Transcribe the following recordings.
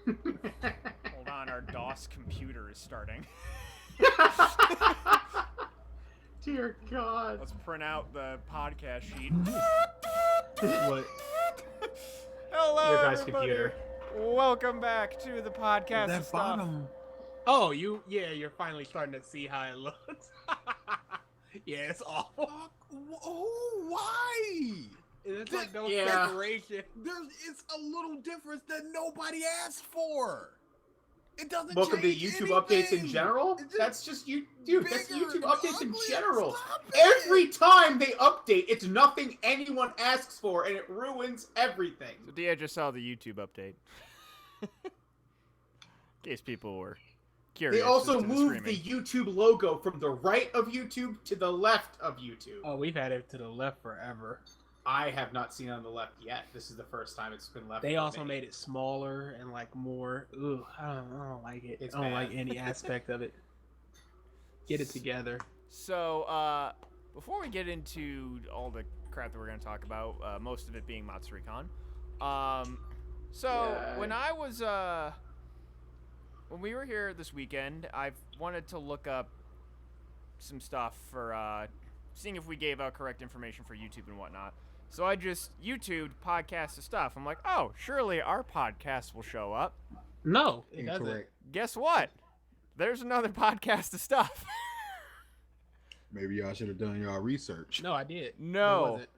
Hold on, our DOS computer is starting. Dear God. Let's print out the podcast sheet. What? Hello, Your guy's everybody. computer. Welcome back to the podcast That stuff. bottom. Oh, you're finally starting to see how it looks. Yeah, it's awful. Oh, why? It's like no Yeah. separation. It's a little difference that nobody asked for. It doesn't Welcome to change YouTube anything. updates in general. It's just That's just you, dude. That's bigger YouTube and updates in uglier. general. Stop it. Every time they update, it's nothing anyone asks for, and it ruins everything. So Dia just saw the YouTube update. In case people were curious. They also as to moved the streaming. YouTube logo from the right of YouTube to the left of YouTube. Oh, we've had it to the left forever. I have not seen it on the left yet. This is the first time it's been left. They for also me. made it smaller and like more. Ooh, I don't like it. It's I don't bad. like any aspect of it. Get it together. So, before we get into all the crap that we're going to talk about, most of it being Matsuri-Con, Yeah. when I was, when we were here this weekend, I wanted to look up some stuff for, seeing if we gave out correct information for YouTube and whatnot. So I just YouTubed podcasts of stuff. I'm like, oh, surely our podcast will show up. No, it doesn't. Incorrect. Guess what? There's another podcast of stuff. Maybe y'all should have done y'all research. No, I did. No. It wasn't.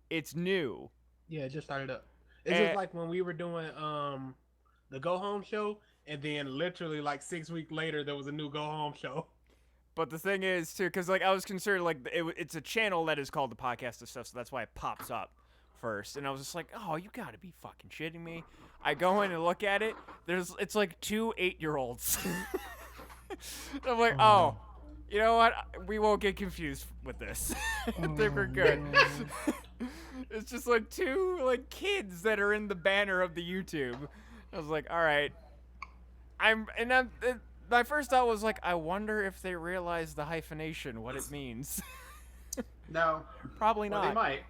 It's new. Yeah, it just started up. It's Eh. just like when we were doing the Go Home show, and then literally like 6 weeks later there was a new Go Home show. But the thing is, too, because like I was concerned, like it's a channel that is called the podcast of stuff, so that's why it pops up first. And I was just like, oh, you gotta be fucking shitting me. I go in and look at it. It's like 2 8-year-olds. I'm like, oh, you know what? We won't get confused with this. I think we're good. It's just like 2 like kids that are in the banner of the YouTube. I was like, all right. My first thought was like, I wonder if they realize the hyphenation, what it means. No. Probably Well, not. they might.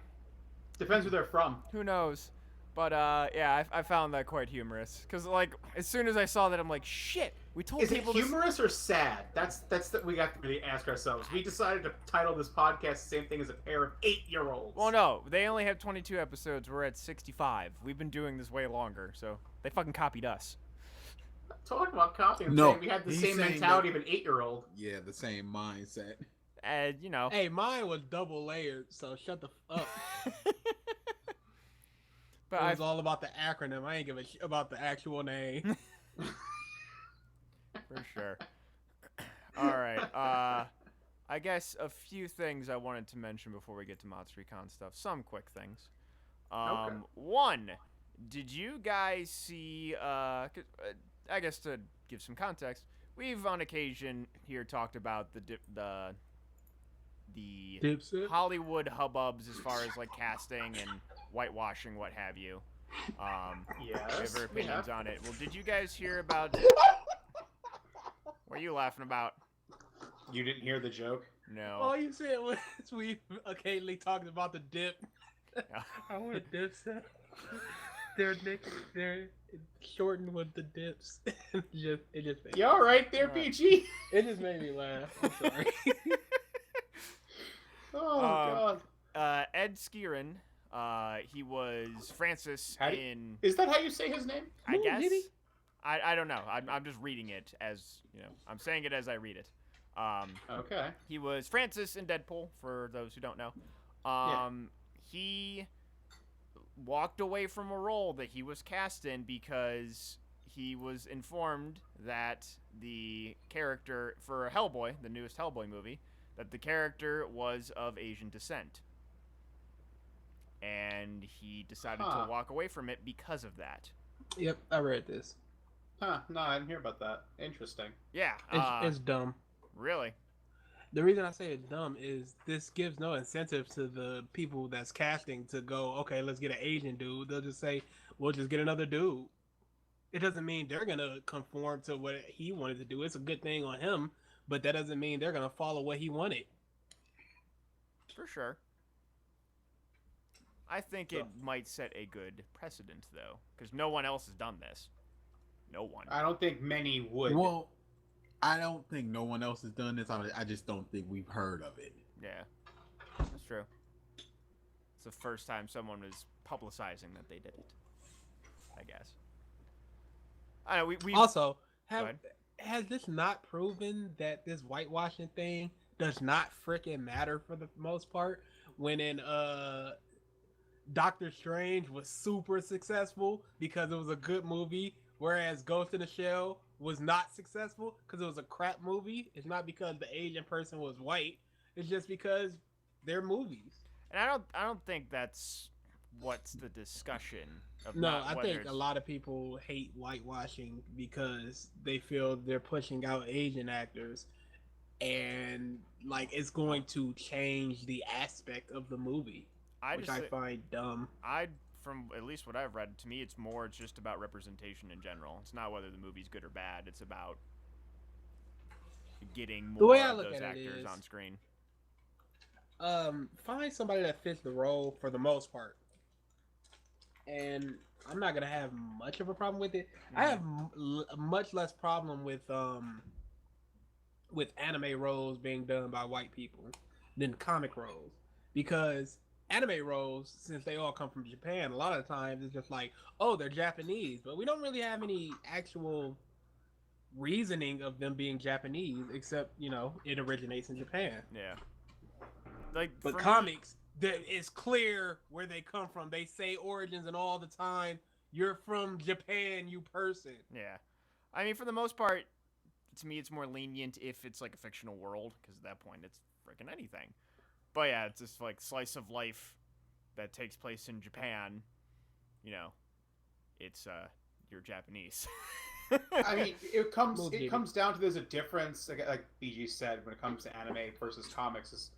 Depends where they're from. Who knows? But yeah, I found that quite humorous. Cause like as soon as I saw that, I'm like, shit. We told Is it people humorous or sad? That's we got to really ask ourselves. We decided to title this podcast the same thing as a pair of 8-year-olds. Well, no, they only have 22 episodes. We're at 65. We've been doing this way longer, so they fucking copied us. Talking about copying, No, saying we had the he's same saying mentality of an 8-year-old. Yeah, the same mindset. And you know. Hey, mine was double layered, so shut the f up. But It I was all about the acronym. I ain't give a shit about the actual name. for sure. All right. I guess a few things I wanted to mention before we get to Matsuri-Con stuff. Some quick things. Okay. One, did you guys see? 'Cause, I guess to give some context, we've on occasion here talked about the Dipset. Hollywood hubbubs as far as like casting and whitewashing, what have you. We Yes. have our we opinions have. on it. Well, did you guys hear about? What are you laughing about? You didn't hear the joke? No. All you said was we occasionally talked about the dip. Yeah. I want a Dipset. They're shortened with the dips. it just made You all right there, Alright. Peachy? it just made me laugh. I'm sorry. Oh God. Ed Skeirin, he was Francis How do in. Is that how you say his name? I Ooh, guess. maybe. I don't know. I'm just reading it as I'm saying it as I read it. Okay. He was Francis in Deadpool. For those who don't know, he walked away from a role that he was cast in because he was informed that the character for Hellboy, the newest Hellboy movie, that the character was of Asian descent. And he decided Huh. to walk away from it because of that. Yep, I read this. Huh? No, I didn't hear about that. Interesting. Yeah. It's dumb. Really? The reason I say it's dumb is this gives no incentive to the people that's casting to go, okay, let's get an Asian dude. They'll just say, we'll just get another dude. It doesn't mean they're going to conform to what he wanted to do. It's a good thing on him, but that doesn't mean they're going to follow what he wanted. For sure. I think it might set a good precedent, though, because no one else has done this. No one. I don't think many would. Well, I don't think no one else has done this. I just don't think we've heard of it. Yeah, that's true. It's the first time someone was publicizing that they did it, I guess. I know, we Also, Go ahead. has this not proven that this whitewashing thing does not freaking matter for the most part? When in Doctor Strange was super successful because it was a good movie, whereas Ghost in the Shell was not successful because it was a crap movie. It's not because the Asian person was white. It's just because they're movies. And I don't think that's what's the discussion of No, not I whether think it's- a lot of people hate whitewashing because they feel they're pushing out Asian actors and like it's going to change the aspect of the movie, which I find dumb. from at least what I've read, to me it's just about representation in general. It's not whether the movie's good or bad. It's about getting The more way I of look those at it actors is- on screen. Find somebody that fits the role for the most part, and I'm not gonna have much of a problem with it. I have much less problem with anime roles being done by white people than comic roles, because anime roles, since they all come from Japan, a lot of the times it's just like, oh, they're Japanese, but we don't really have any actual reasoning of them being Japanese, except it originates in Japan. Yeah. Like, But for me- comics, it's clear where they come from. They say origins, and all the time, you're from Japan, you person. Yeah. I mean, for the most part, to me, it's more lenient if it's like a fictional world, because at that point, it's freaking anything. But yeah, it's just like slice of life that takes place in Japan. It's you're Japanese. I mean, it Little jaded. comes down to there's a difference, like BG said, when it comes to anime versus comics.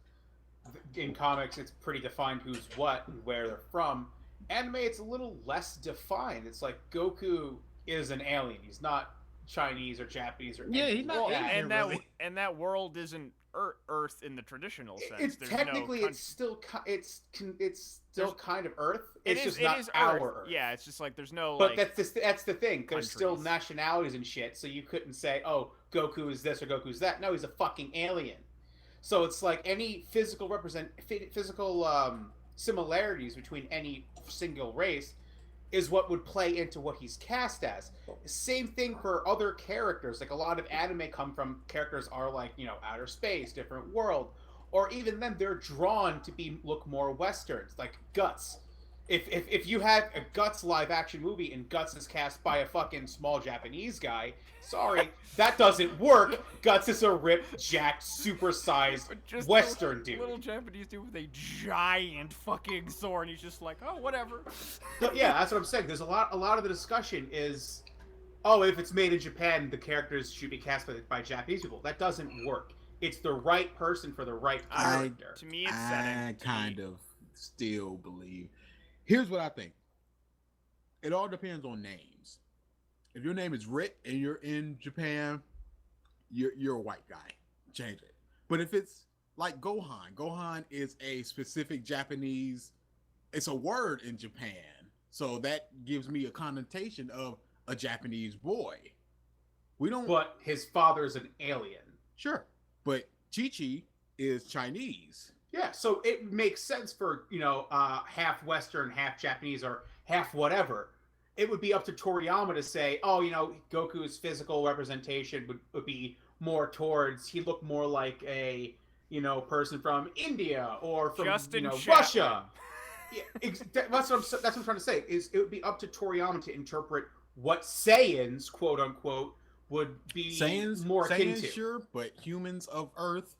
In comics, it's pretty defined who's what and where they're from. Anime, it's a little less defined. It's like Goku is an alien. He's not Chinese or Japanese or Yeah, anything he's not like Asian. that. and that world isn't Earth in the traditional sense. It's There's technically no it's still it's still kind of Earth. It It's is- just it not is our Earth. Yeah, it's just like there's no But like. that's the thing. There's still countries. nationalities and shit, so you couldn't say, "Oh, Goku is this or Goku's that." No, he's a fucking alien. So it's like any physical similarities between any single race is what would play into what he's cast as. Same thing for other characters. Like a lot of anime come from characters are like, outer space, different world, or even then they're drawn to look more westerns, like Guts. If you had a Guts live action movie and Guts is cast by a fucking small Japanese guy, sorry, that doesn't work. Guts is a ripped, jacked, supersized Just western a dude. little Japanese dude with a giant fucking sword, and he's just like, oh, whatever. But yeah, that's what I'm saying. There's a lot of the discussion is, oh, if it's made in Japan, the characters should be cast by Japanese people. That doesn't work. It's the right person for the right character. To me, it's setting. I To kind me- of still believe. Here's what I think. It all depends on names. If your name is Rick and you're in Japan, you're a white guy. Change it. But if it's like Gohan is a specific Japanese. It's a word in Japan, so that gives me a connotation of a Japanese boy. We don't. But his father's an alien. Sure, but Chi-Chi is Chinese. Yeah, so it makes sense for, half Western, half Japanese, or half whatever. It would be up to Toriyama to say, oh, Goku's physical representation would be more towards, he looked more like a, person from India or from, Justin Russia. Yeah, that's what I'm trying to say, is it would be up to Toriyama to interpret what Saiyans, quote unquote, would be Saiyans, more akin Saiyans, to. sure, but humans of Earth,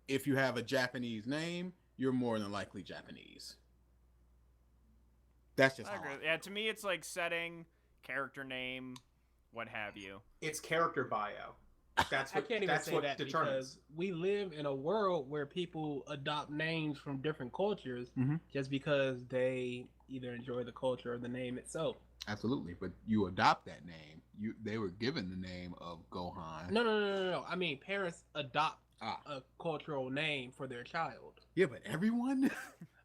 if you have a Japanese name, you're more than likely Japanese. That's just I how agree. I Yeah, to me, it's like setting, character name, what have you. It's character bio. That's I what, can't even that's say what that determines. because we live in a world where people adopt names from different cultures Mhm. just because they either enjoy the culture or the name itself. Absolutely, but you adopt that name. They were given the name of Gohan. No. I mean, parents adopt Ah. a cultural name for their child. Yeah, but everyone?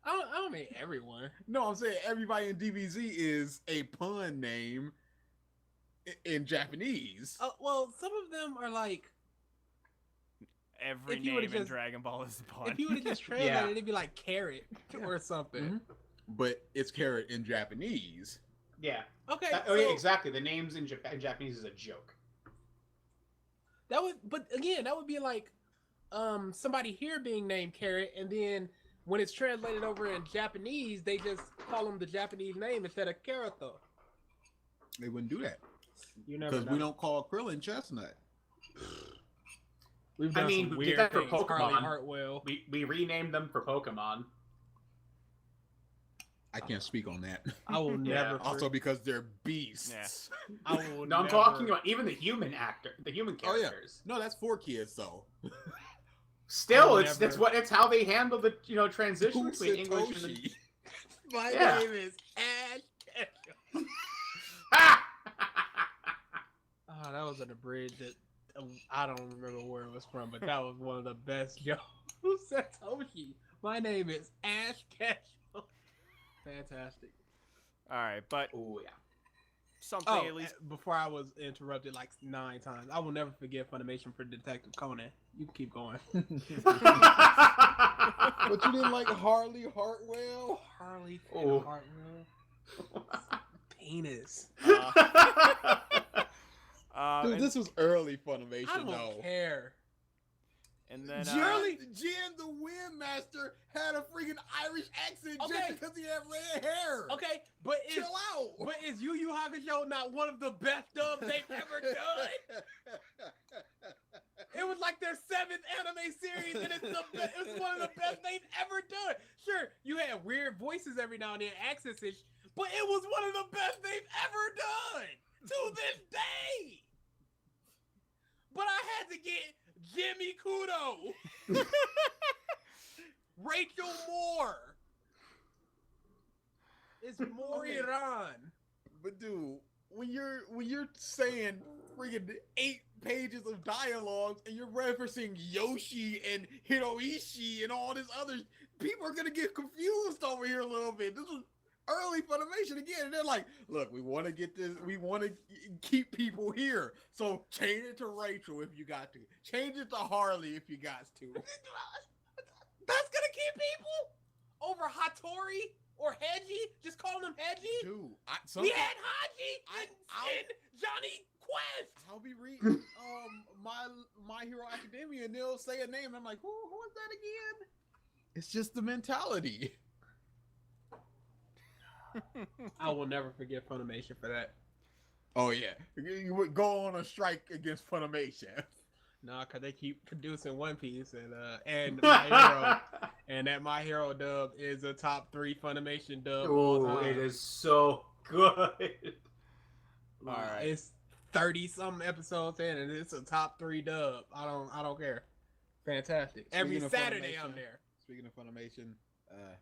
I don't mean everyone. No, I'm saying everybody in DBZ is a pun name in Japanese. Well, some of them are like, Every If you name would've in just- Dragon Ball is a pun. if you would have just translated, Yeah. it'd be like carrot or something. Mhm. But it's carrot in Japanese. Yeah. Okay, Oh yeah, so exactly. The names in Japanese is a joke. that would, but again, that would be like, somebody here being named Carrot, and then when it's translated over in Japanese, they just call them the Japanese name instead of Karato. They wouldn't do that You never because know. we don't call Krillin Chestnut. We've I done mean, some we weird did that for things. Harley Pokemon. Hartwell. We renamed them for Pokemon. I can't speak on that. I will Yeah. never. Also because they're beasts. I will No, I'm never- talking about even the human Oh, yeah. characters. No, that's for kids though. Still, I'll it's never- it's how they handle the transition Who's between English and Satoshi? My Yeah. name is Ash Ketchum. Ah! Oh, that was an abridged that I don't remember where it was from, but that was one of the best jokes. Who said Toshi? My name is Ash Ketchum. Fantastic. All right, but Oh yeah. something Oh, at least. before I was interrupted like 9 times, I will never forget Funimation for Detective Conan. You can keep going. But you didn't like Harley Hartwell? Harley Oh. Hartwell. Penis. Dude, And, this was early I Funimation don't though. care. and then Jan the Windmaster had a freaking Irish accent Okay. just because he had red hair. Okay, but is Chill out. but is Yu Yu Hakusho not one of the best dubs they've ever done? It was like their 7th anime series, and it's one of the best they've ever done. Sure, you had weird voices every now and then, accents, but it was one of the best they've ever done to this day. But I had to get Jimmy Kudo, Rachel Moore. It's Moriran. But dude, when you're saying freaking 8 pages of dialogue and you're referencing Yoshi and Hiroishi and all this other, people are gonna get confused over here a little bit. This was early Funimation again, and they're like, "Look, we want to get this. We want to keep people here. So change it to Rachel if you got to. Change it to Harley if you got to." That's gonna keep people over Hattori or Heiji. Just calling him Heiji. Dude, We had Haji I'll- and Johnny Quest. I'll be reading my Hero Academia and they'll say a name and I'm like, who is that again? It's just the mentality. I will never forget Funimation for that. Oh yeah, you would go on a strike against Funimation. Nah, cause they keep producing One Piece and My Hero, and that My Hero dub is a top 3 Funimation dub. of all Oh, time. it is so good. All right. It's 30 something episodes in, and it's a top 3 dub. I don't care. Fantastic. Every Speaking of Saturday Funimation, I'm there. Speaking of Funimation,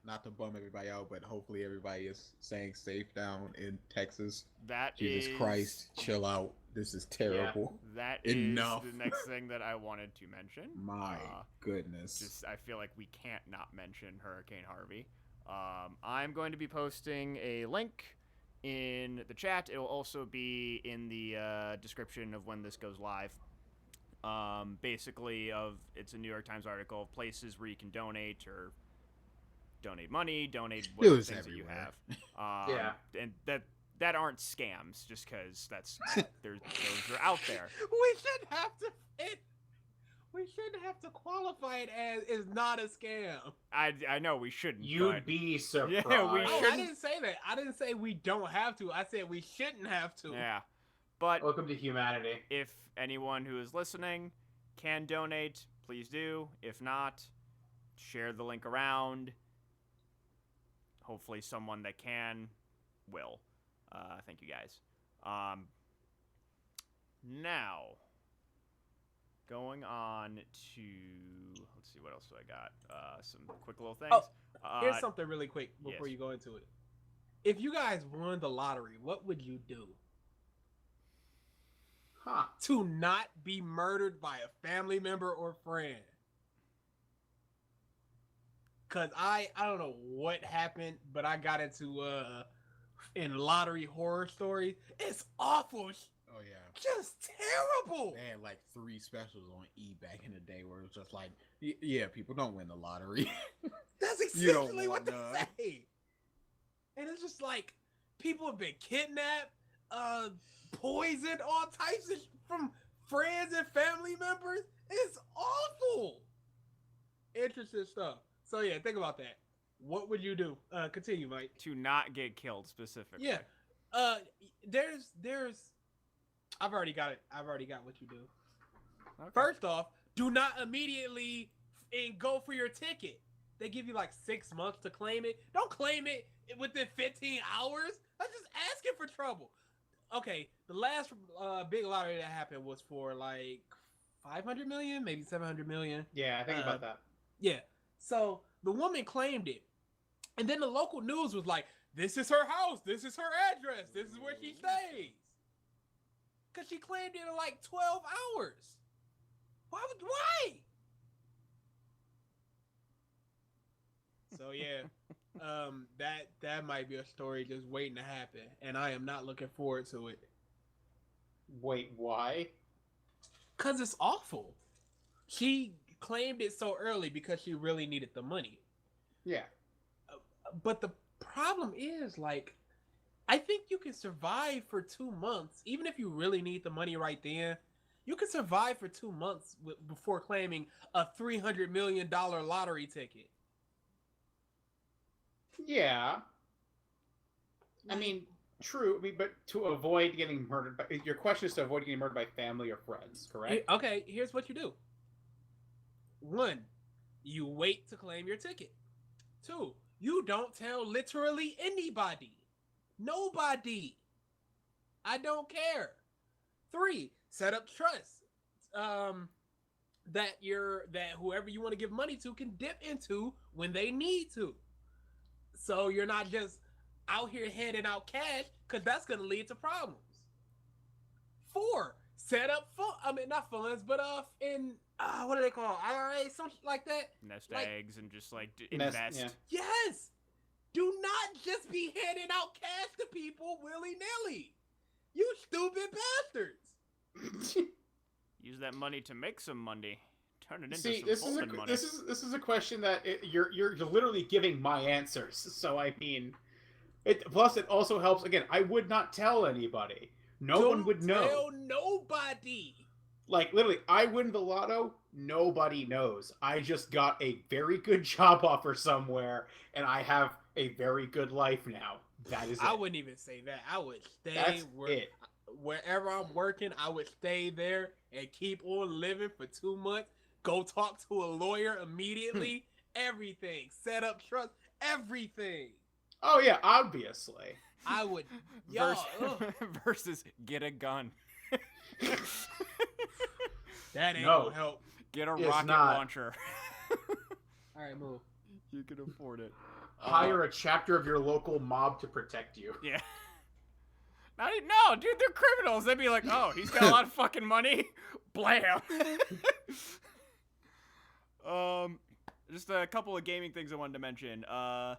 not to bum everybody out, but hopefully everybody is staying safe down in Texas. that Jesus is- Christ, chill out. This is terrible. That is Enough. the next thing that I wanted to mention. My goodness. Just I feel like we can't not mention Hurricane Harvey. I'm going to be posting a link in the chat. It will also be in the description of when this goes live. Basically, it's a New York Times article of places where you can donate or donate money, donate what It was things that you everywhere. have. Yeah. And that aren't scams, just because those are out there. We shouldn't have to. We shouldn't have to qualify it as is not a scam. I know we shouldn't. You'd but be surprised. Yeah, we Oh, I shouldn't- didn't say that. I didn't say we don't have to. I said we shouldn't have to. yeah, but Welcome to humanity. if anyone who is listening can donate, please do. If not, share the link around. Hopefully someone that can will. Thank you guys. Now, going on to, let's see, what else do I got? Some quick little things. Oh, Here's something really quick before yes. you go into it. If you guys won the lottery, what would you do Huh. to not be murdered by a family member or friend? Cause I don't know what happened, but I got into in lottery horror stories. It's awful. Oh yeah. Just terrible. They had like 3 specials on E back in the day where it was just like, yeah, people don't win the lottery. That's You don't essentially what want they none. say. And it's just like people have been kidnapped, poisoned, all types of from friends and family members. It's awful. Interesting stuff. So yeah, think about that. What would you do? Continue, Mike. To not get killed specifically. Yeah. There's I've already got it. I've already got what you do. Okay. First off, do not immediately and go for your ticket. They give you like 6 months to claim it. Don't claim it within 15 hours. That's just asking for trouble. Okay, the last big lottery that happened was for like 500 million, maybe 700 million. Yeah, I think about that. Yeah. So the woman claimed it. And then the local news was like, this is her house. This is her address. This is where she stays. Because she claimed it in like 12 hours. Why? So yeah, that might be a story just waiting to happen. And I am not looking forward to it. Wait, why? Because it's awful. She claimed it so early because she really needed the money. Yeah. But the problem is, like, I think you can survive for 2 months, even if you really need the money right then. You can survive for 2 months before claiming a $300 million lottery ticket. Yeah. I mean, true. I mean, but to avoid getting murdered, your question is to avoid getting murdered by family or friends, correct? Okay, here's what you do. 1, you wait to claim your ticket. 2, you don't tell literally anybody. Nobody. I don't care. 3, set up trust. That whoever you want to give money to can dip into when they need to. So you're not just out here handing out cash, because that's going to lead to problems. 4, set up not funds, but what do they call it? IRA, something like that. Nest Like- eggs and just like invest. Yeah. Yes. Do not just be handing out cash to people willy-nilly. You stupid bastards. Use that money to make some money. Turn it into See, some this is folded money. this is a question that you're literally giving my answers. So I mean, plus it also helps. Again, I would not tell anybody. No one would know. Tell nobody. Like literally, I win the lotto. Nobody knows. I just got a very good job offer somewhere, and I have a very good life now. That is it. I wouldn't even say that. I would stay That's it. wherever I'm working. I would stay there and keep on living for 2 months. Go talk to a lawyer immediately. Everything. Set up trust. Everything. Oh yeah, obviously. I would. Y'all, Versus get a gun. that ain't No. gonna help. Get a It's rocket not. launcher. All right, move. You can afford it. Hire a chapter of your local mob to protect you. Yeah. No, dude, they're criminals. They'd be like, oh, he's got a lot of fucking money. Blam. Just a couple of gaming things I wanted to mention. I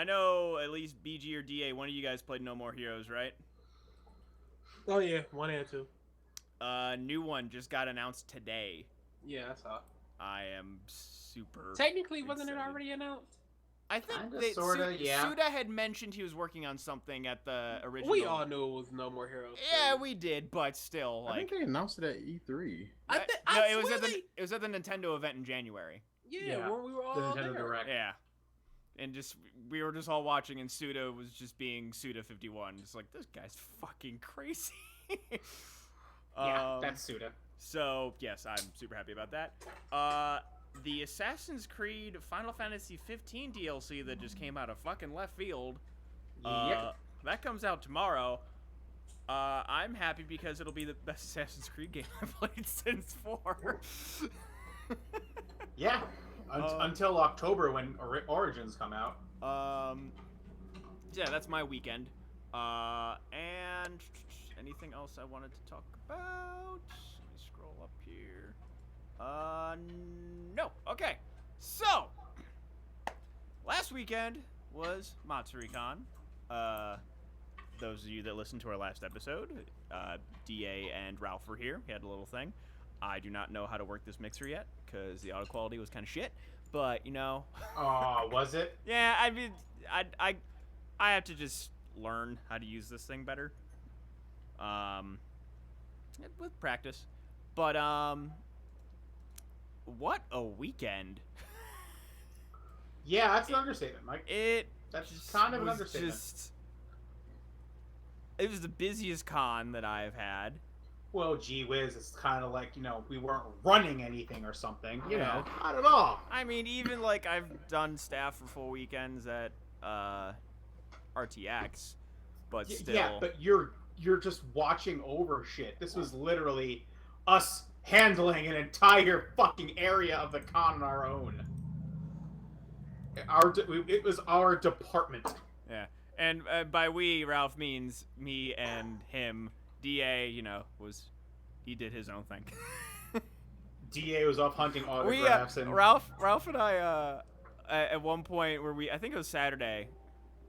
know at least BG or DA, one of you guys played No More Heroes, right? Oh yeah, 1 and 2. New one just got announced today. Yeah, I saw. I am super. Technically, wasn't it excited. already announced? I think Kinda, that sorta, yeah. Suda had mentioned he was working on something at the original. We all knew it was No More Heroes. Yeah, we did, but still, I like, think they announced it at E3. no, it was at the Nintendo event in January. Yeah, when we were all The Nintendo there. Direct. Yeah, and we were just all watching, and Suda was just being Suda51, just like, this guy's fucking crazy. Yeah, that's Suda. So yes, I'm super happy about that. The Assassin's Creed Final Fantasy 15 DLC that just came out of fucking left field. Yep. That comes out tomorrow. I'm happy because it'll be the best Assassin's Creed game I've played since 4. Yeah. Until October when Origins come out. Yeah, that's my weekend. And anything else I wanted to talk about? Let me scroll up here. No. Okay. So, last weekend was MatsuriCon. those of you that listened to our last episode, DA and Ralph were here. We had a little thing. I do not know how to work this mixer yet because the audio quality was kind of shit. But, you know. Oh, was it? Yeah, I mean, I have to just learn how to use this thing better. With practice. But, what a weekend. Yeah, that's an understatement, Mike. That's kind of an understatement. It was the busiest con that I've had. Well, gee whiz, it's kind of like, you know, we weren't running anything or something. You Yeah. know, not at all. I mean, even like I've done staff for full weekends at RTX, but still. Yeah, but you're just watching over shit. This was literally us handling an entire fucking area of the con on our own. It was our department. Yeah, and by we, Ralph means me and him. DA, you know, he did his own thing. DA was off hunting autographs and Ralph and I at one point where I think it was Saturday.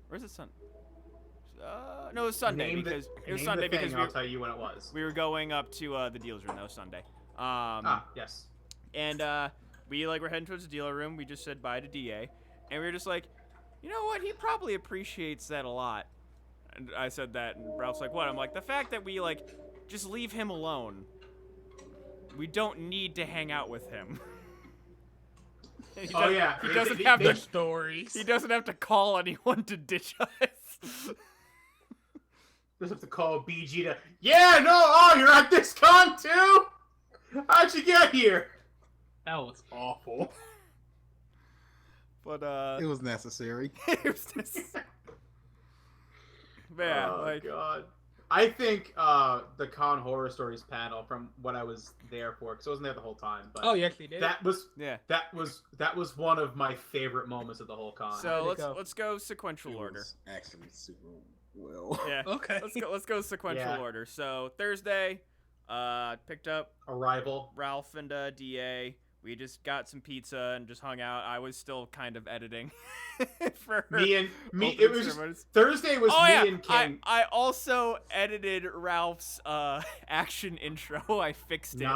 Where's it Sunday? No, it was Sunday because I'll tell you when it was. We were going up to the dealer's room. That was Sunday. Yes. And we were heading towards the dealer room. We just said bye to DA, and we were just like, you know what? He probably appreciates that a lot. And I said that, and Ralph's like, what? I'm like, the fact that we just leave him alone. We don't need to hang out with him. He doesn't have their to stories. He doesn't have to call anyone to ditch us. Just have to call BG to. Yeah, no. Oh, you're at this con too. How'd you get here? That was awful. But It was necessary. it was just, man, Oh God. I think the Con Horror Stories panel, from what I was there for, because I wasn't there the whole time, but Oh, you actually did. that was yeah. that was one of my favorite moments of the whole con. So go? let's go sequential It order. was actually super well. Yeah. Okay. Let's go sequential Yeah. order. So Thursday, picked up Arrival. Ralph and DA. We just got some pizza and just hung out. I was still kind of editing for Me. It opening was just, ceremonies. Thursday was Oh me yeah, and King. I also edited Ralph's action intro. I fixed it.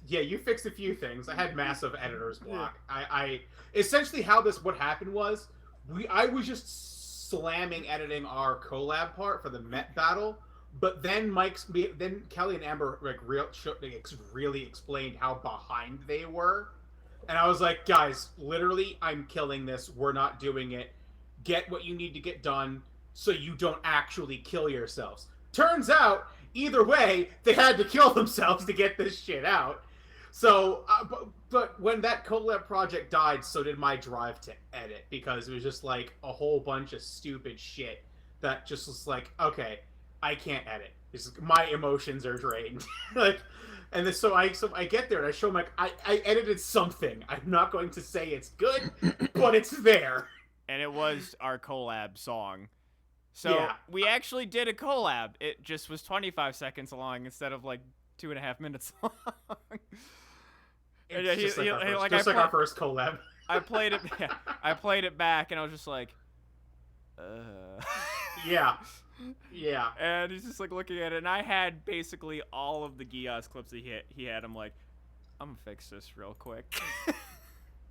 You fixed a few things. I had massive editor's block. I essentially what happened was I was just slamming editing our collab part for the Met battle, but then Kelly and Amber really explained how behind they were, and I was like, guys, literally, I'm killing this. We're not doing it. Get what you need to get done so you don't actually kill yourselves. Turns out, either way, they had to kill themselves to get this shit out. So, but when that collab project died, so did my drive to edit, because it was just like a whole bunch of stupid shit that just was like, okay, I can't edit. My emotions are drained. And then, so I get there and I show them, I edited something. I'm not going to say it's good, but it's there. And it was our collab song. So Yeah. we actually did a collab. It just was 25 seconds long instead of 2.5 minutes long. And yeah, It's he- just like our first collab. I played it. Yeah, I played it back, and I was just like, Yeah. Yeah. And he's just looking at it, and I had basically all of the Gios clips that he had. I'm like, I'm gonna fix this real quick.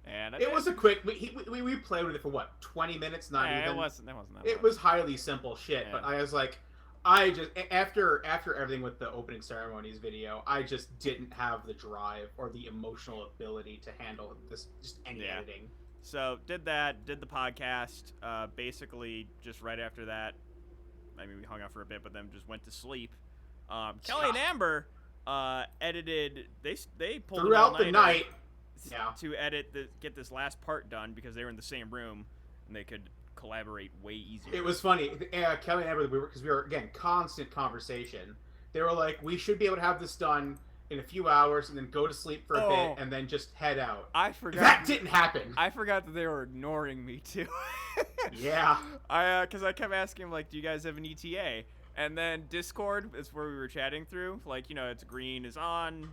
And It was a quick. We played with it for what, 20 minutes? Not yeah, even. it wasn't that It long. was highly simple shit, Yeah. but I was like, I just after everything with the opening ceremonies video, I just didn't have the drive or the emotional ability to handle this just any Yeah. editing. So did the podcast. Basically, just right after that, I mean, we hung out for a bit, but then just went to sleep. Kelly and Amber edited. They pulled an Throughout the all-nighter night. Yeah. to get this last part done because they were in the same room and they could collaborate way easier. It was funny. Kelly and Amber, because we were again constant conversation. They were like, we should be able to have this done in a few hours and then go to sleep for a bit and then just head out. I forgot That didn't happen. I forgot that they were ignoring me too. Yeah. Because I kept asking them, do you guys have an ETA? And then Discord is where we were chatting through. It's green is on,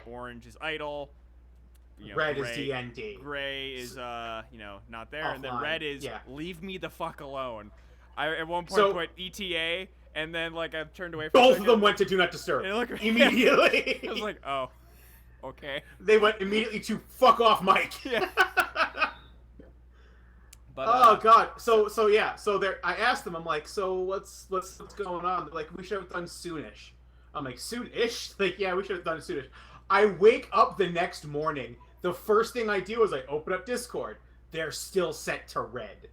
orange is idle, Red gray, is DND. gray is not there, and then Offline. red is Yeah. leave me the fuck alone. I at one point So- put ETA, and then like I turned away. For a Both of second, them went to Do Not Disturb and look, immediately. I was like, oh, okay. They went immediately to fuck off, Mike. Yeah. But Oh god. So yeah. So there. I asked them. I'm like, so what's going on? They're like, we should have done soonish. I'm like, soonish? Like, yeah, we should have done it soonish. I wake up the next morning. The first thing I do is I open up Discord. They're still set to red.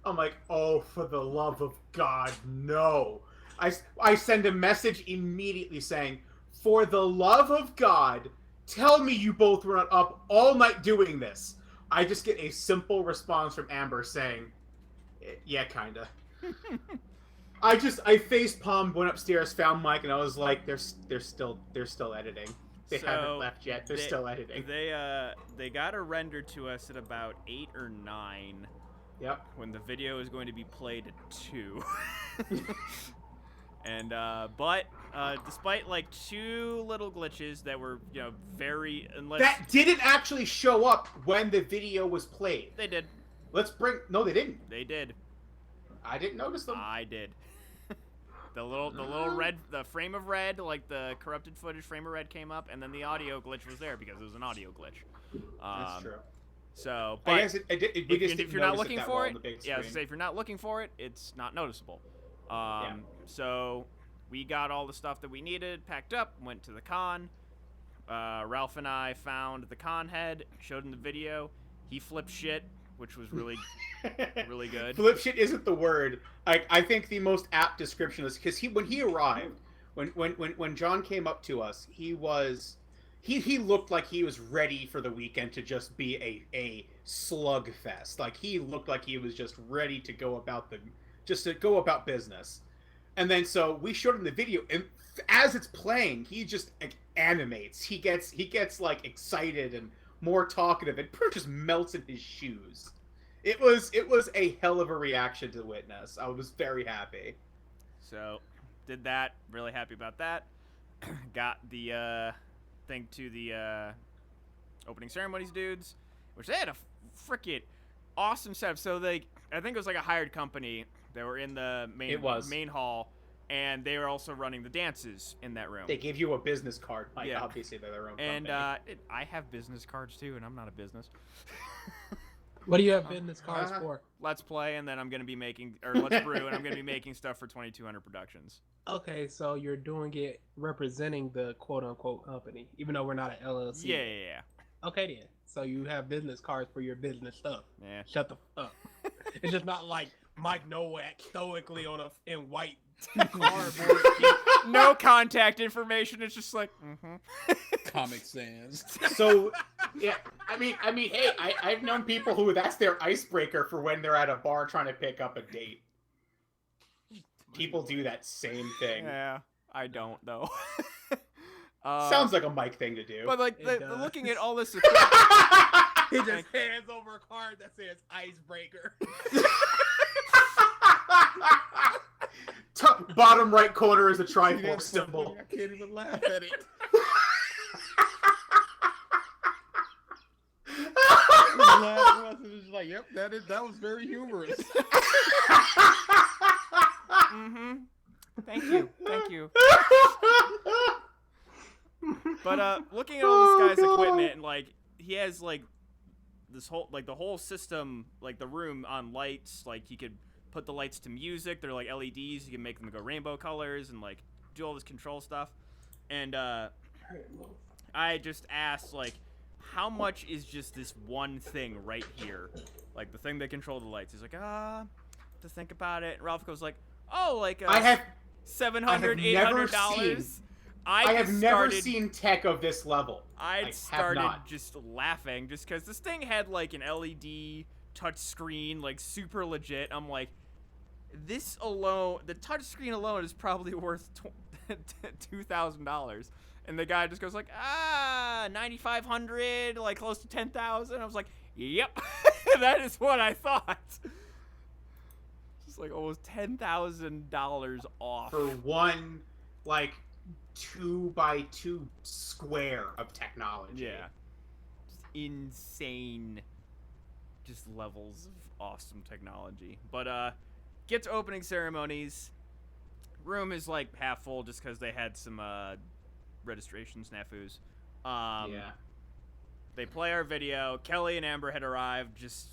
I'm like, oh, for the love of God, no. I send a message immediately saying, for the love of God, tell me you both were not up all night doing this. I just get a simple response from Amber saying, yeah, kinda. I face palmed, went upstairs, found Mike, and I was like, they're still editing. They haven't left yet. They're still editing. They got a render to us at about 8 or 9. Yep. When the video is going to be played at 2. And but despite like 2 little glitches that were, you know, very unless That didn't actually show up when the video was played. they did. No, they didn't. They did. I didn't notice them. I did. The little red, the frame of red, like the corrupted footage frame of red came up, and then the audio glitch was there because it was an audio glitch. That's true. So, but I guess if you're not looking for it, yeah. so if you're not looking for it, it's not noticeable. Yeah. So we got all the stuff that we needed, packed up, went to the con. Ralph and I found the con head, showed him the video. He flipped shit, which was really, really good. Flip shit isn't the word. I think the most apt description is because when he arrived, when John came up to us, he looked like he was ready for the weekend to just be a slugfest. Like he looked like he was just ready to go about business. And then so we showed him the video, and as it's playing, he just like, animates. He gets like excited and more talkative, and pretty just melts in his shoes. It was a hell of a reaction to witness. I was very happy. So did that. Really happy about that. Got the thing to the opening ceremonies dudes, which they had a freaking awesome setup. So I think it was like a hired company. They were in the main hall, and they were also running the dances in that room. They gave you a business card. Like, Yeah. obviously, they're their own And company. I have business cards too, and I'm not a business. What do you have business cards for? Let's Play, and then I'm gonna be making, or Let's Brew, and I'm gonna be making stuff for 2200 Productions. Okay, so you're doing it representing the quote-unquote company, even though we're not an LLC. Yeah. Okay then. So you have business cards for your business stuff. Yeah. Shut the up. It's just not like Mike Nowak stoically in white cardboard. No contact information. It's just like, Comic Sans. So, yeah, I mean, hey, I've known people who that's their icebreaker for when they're at a bar trying to pick up a date. People do that same thing. Yeah, I don't though. Sounds like a Mike thing to do. But like, It does. looking at all this, He just hands over a card that says icebreaker. Bottom right corner is a Triforce symbol. I can't even laugh at it. The last one was just like, yep, that was very humorous. Thank you. But looking at all this guy's equipment, and like he has like this whole the whole system, like the room on lights, like he could put the lights to music. They're like LEDs. You can make them go rainbow colors and like do all this control stuff. And I just asked like, how much is just this one thing right here, like the thing that controls the lights? He's like, to think about it. And Ralph goes like, oh, like I have $700, never $800. I have never seen tech of this level. I started just laughing just because this thing had like an LED touch screen, like super legit. I'm like, this alone, the touch screen alone is probably worth $2,000. And the guy just goes like, $9,500, like close to $10,000. I was like, yep, that is what I thought. Just like almost $10,000 off For one, like 2x2 square of technology. Yeah, just insane, just levels of awesome technology. But get to opening ceremonies. Room is like half full just because they had some registration snafus. Yeah. They play our video. Kelly and Amber had arrived just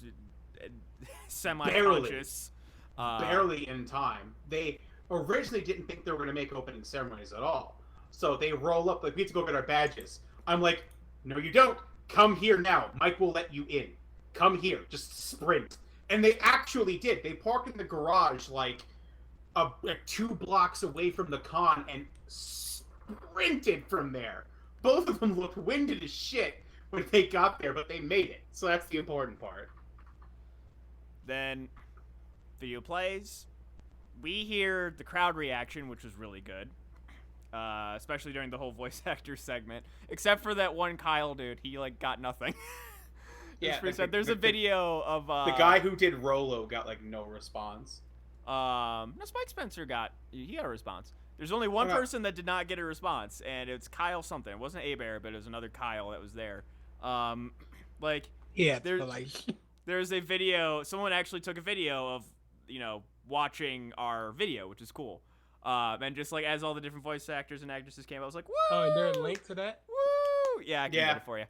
semi-conscious. Barely in time. They originally didn't think they were going to make opening ceremonies at all. So they roll up, like, we have to go get our badges. I'm like, no, you don't. Come here now. Mike will let you in. Come here. Just sprint. And they actually did. They parked in the garage, like 2 blocks away from the con and sprinted from there. Both of them looked winded as shit when they got there, but they made it. So that's the important part. Then video plays. We hear the crowd reaction, which was really good. Especially during the whole voice actor segment. Except for that one Kyle dude. He, like, got nothing. Yeah, There's a video of... the guy who did Rolo got, like, no response. No, Spike Spencer got a response. There's only one person that did not get a response, and it's Kyle something. It wasn't Abear, but it was another Kyle that was there. Like... Yeah, There's a video. Someone actually took a video of, watching our video, which is cool. And just like as all the different voice actors and actresses came, I was like, "Woo!" Oh, is there a link to that? Woo! Yeah, I can get it for you.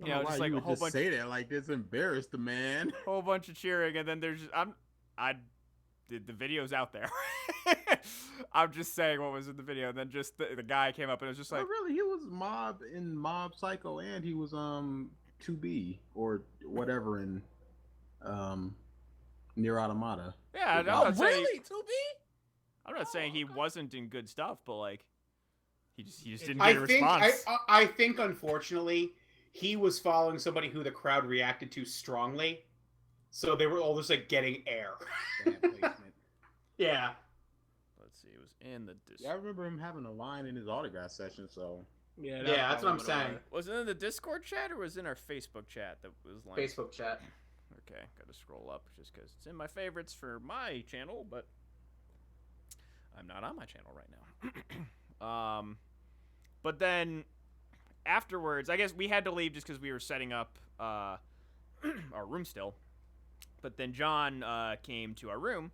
Just like a whole bunch. Say that like this embarrassed the man. Whole bunch of cheering, and then there's the video's out there. I'm just saying what was in the video, and then just the guy came up and it was just like, oh, really? He was Mob in Mob Psycho, and he was 2B or whatever in Nier Automata. Yeah, really 2B? I'm not saying he wasn't in good stuff, but like he just didn't get a response. I think unfortunately he was following somebody who the crowd reacted to strongly, so they were all just like getting air. Yeah. Let's see, it was in the Discord. Yeah, I remember him having a line in his autograph session. So yeah, that's what I'm saying. Was it in the Discord chat or was it in our Facebook chat that was like Facebook chat? Okay, gotta scroll up just because it's in my favorites for my channel, but I'm not on my channel right now. But then afterwards, I guess we had to leave just because we were setting up our room still. But then John came to our room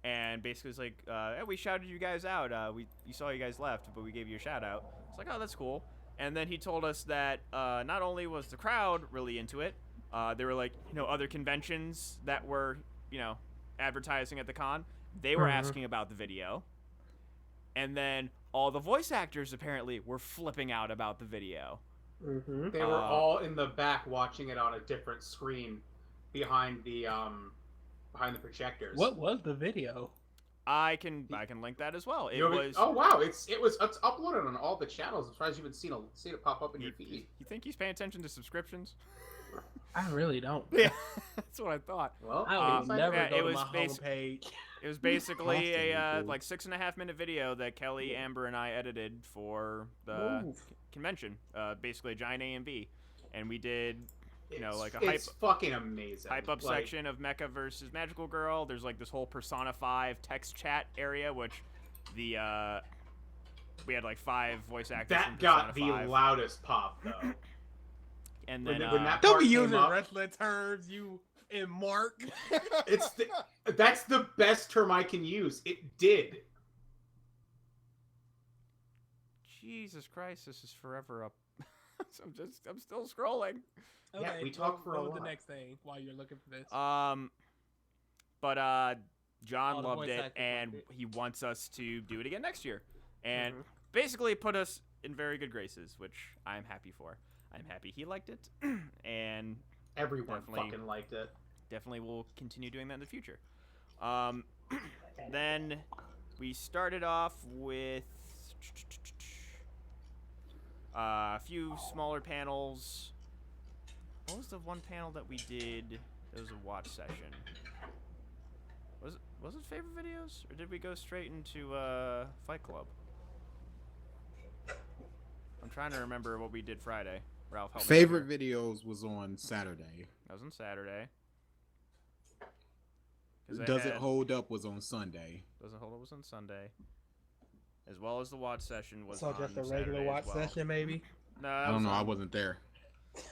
and basically was like, hey, we shouted you guys out. You saw you guys left, but we gave you a shout out. It's like, oh, that's cool. And then he told us that not only was the crowd really into it, there were like, other conventions that were, advertising at the con. They were asking about the video. And then all the voice actors apparently were flipping out about the video. Mm-hmm. They were all in the back watching it on a different screen behind the projectors. What was the video? I can link that as well. It was. Oh wow! It's uploaded on all the channels. I'm surprised you haven't seen it pop up in your feed. You think he's paying attention to subscriptions? I really don't. Yeah, that's what I thought. Well, I would never go to my homepage. It was basically a like 6.5-minute video that Kelly, Amber, and I edited for the convention. Basically a giant A and B, and we did. Like a hype. It's fucking amazing. Hype up section of Mecha versus Magical Girl. There's like this whole Persona 5 text chat area, which we had like 5 voice actors. That from got Persona 5. the loudest pop though. And then when that don't part be using up, wrestling terms, you and Mark. That's the best term I can use. It did. Jesus Christ, this is forever up. I'm still scrolling. Okay, yeah, we talked for a while. The next thing while you're looking for this. But John loved it, and he wants us to do it again next year, and basically put us in very good graces, which I'm happy for. I'm happy he liked it, and everyone fucking liked it. Definitely will continue doing that in the future. Then we started off with a few smaller panels. What was the one panel that we did? It was a watch session. Was it favorite videos, or did we go straight into Fight Club? I'm trying to remember what we did Friday. Ralph, help me. Favorite videos was on Saturday. That was on Saturday. Does It Hold Up was on Sunday. Doesn't Hold Up was on Sunday. As well as the watch session was so on just a Saturday regular watch session, maybe? No, I don't know. I wasn't there.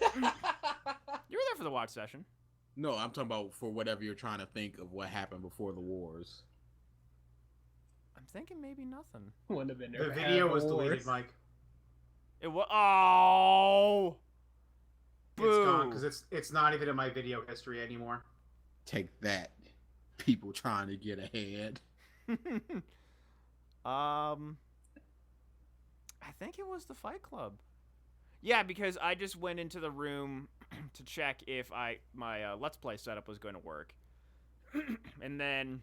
You were there for the watch session. No, I'm talking about for whatever you're trying to think of what happened before the wars. I'm thinking maybe nothing. Wouldn't have been there. The for video half was the deleted, wars. Mike. It was. Oh. It's gone Boo. because it's not even in my video history anymore. Take that, people trying to get ahead. I think it was the Fight Club. Yeah, because I just went into the room to check if my Let's Play setup was going to work, and then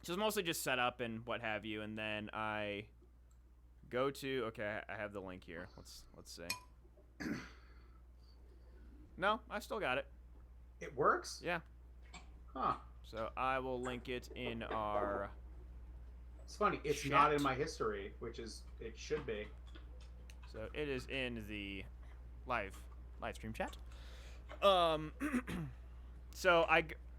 so it's mostly just setup and what have you, and then I go to I have the link here. Let's see. No, I still got it. It works? Yeah. Huh. So I will link it in our. It's funny. It's Chat. not in my history, which is it should be. So it is in the live stream chat. So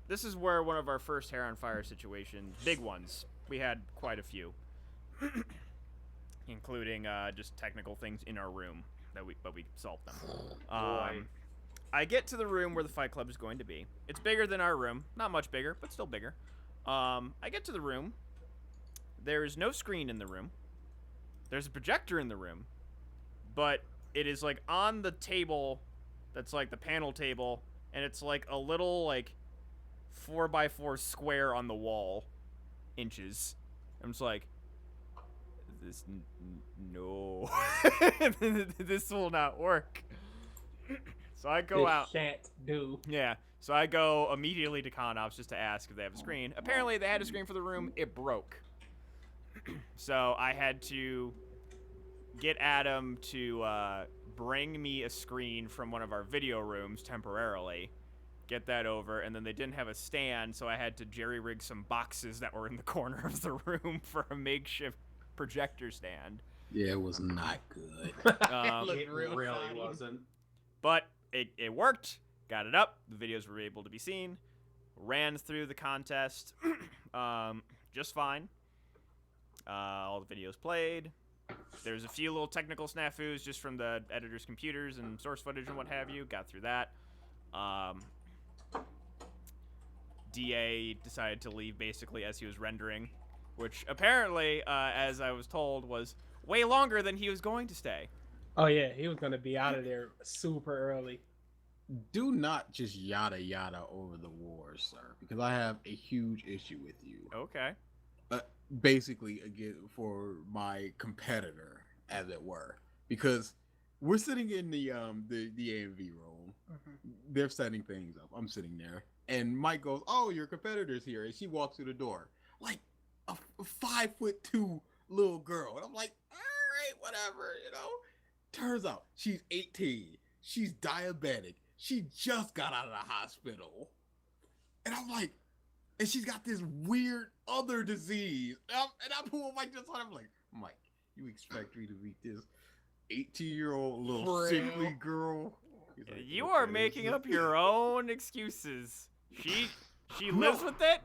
this is where one of our first hair on fire situations, big ones. We had quite a few, including just technical things in our room but we solved them. Boy. I get to the room where the Fight Club is going to be. It's bigger than our room, not much bigger, but still bigger. I get to the room. There is no screen in the room. There's a projector in the room. But it is like on the table that's like the panel table, and it's like a little like 4x4 square on the wall, inches. I'm just like, this no, this will not work. So I go It out. Shan't do. Yeah. So I go immediately to ConOps just to ask if they have a screen. Apparently they had a screen for the room. It broke. So I had to get Adam to bring me a screen from one of our video rooms temporarily, get that over, and then they didn't have a stand, so I had to jerry-rig some boxes that were in the corner of the room for a makeshift projector stand. Yeah, it was not good. Looked It real really shoddy. wasn't. But it worked. Got it up. The videos were able to be seen. Ran through the contest just fine. All the videos played. There's a few little technical snafus just from the editor's computers and source footage and what have you. Got through that. DA decided to leave basically as he was rendering, which apparently, as I was told, was way longer than he was going to stay. Oh yeah, he was gonna be out of there super early. Do not just yada yada over the wars, sir, because I have a huge issue with you. Okay. Basically, again, for my competitor, as it were, because we're sitting in the AMV room. They're setting things up. I'm sitting there, and Mike goes, "Oh, your competitor's here," and she walks through the door like a 5'2" little girl, and I'm like, "All right, whatever," you know. Turns out she's 18. She's diabetic. She just got out of the hospital, and I'm like, and she's got this weird other disease. And I pull Mike just on. I'm like, Mike, you expect me to beat this 18-year-old little sickly girl? He's like, You "Okay, are this making is-" up your own excuses. She lives with it.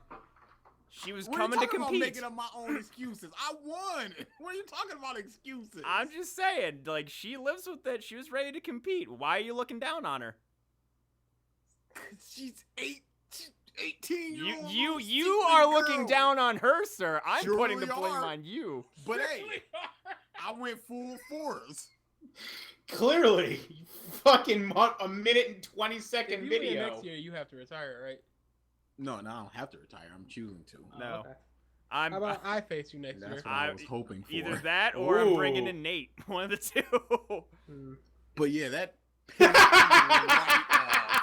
She was What coming are to you talking compete. about making up my own excuses? I won. What are you talking about excuses? I'm just saying, like, she lives with it. She was ready to compete. Why are you looking down on her? She's 18-year-old. You are looking down on her, sir. I'm Surely putting the blame are. on you. But hey, I went full force. Clearly, fucking a minute and 20-second If you win video. next year, you have to retire, right? No, I don't have to retire. I'm choosing to. No. Okay. I'm How about I face you next year? That's what I was hoping for. either that or I'm bringing Ooh. in Nate. One of the two. Hmm. But yeah, that pissed me right off.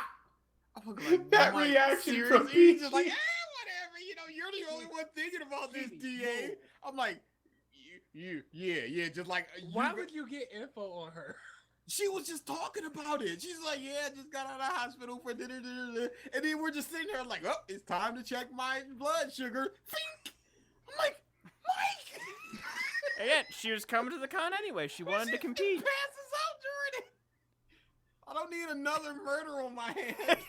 I was like, That Mike, reaction seriously? from He's just like, PG. whatever. You know, you're the only one thinking about this, Jimmy, DA. whoa. I'm like, yeah, just like. Why would you get info on her? She was just talking about it. She's like, yeah, I just got out of the hospital for dinner. And then we're just sitting there like, oh, it's time to check my blood sugar. Fink! I'm like, Mike! Again, she was coming to the con anyway. She wanted to compete. Passes out, Jordan. I don't need another murder on my hands.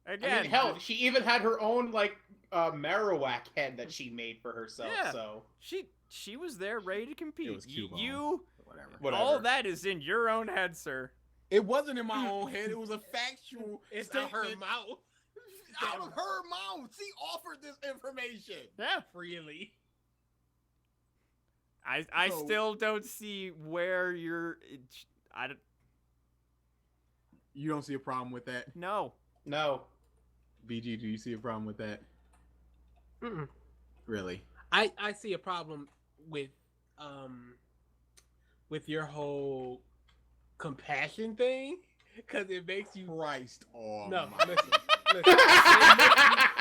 Again, I mean, hell, she even had her own like Marowak head that she made for herself. Yeah. So she was there ready to compete. It was Cubone. You Whatever. Whatever. all that is in your own head, sir. It wasn't in my own head. It was a factual It's out her statement mouth. out of her mouth. She offered this information. Yeah. Freely. I So- still don't see where you're. I don't. You don't see a problem with that? No. No. BG, do you see a problem with that? Mm-mm. Really? I see a problem with your whole compassion thing because it makes you Christ almighty. no listen it makes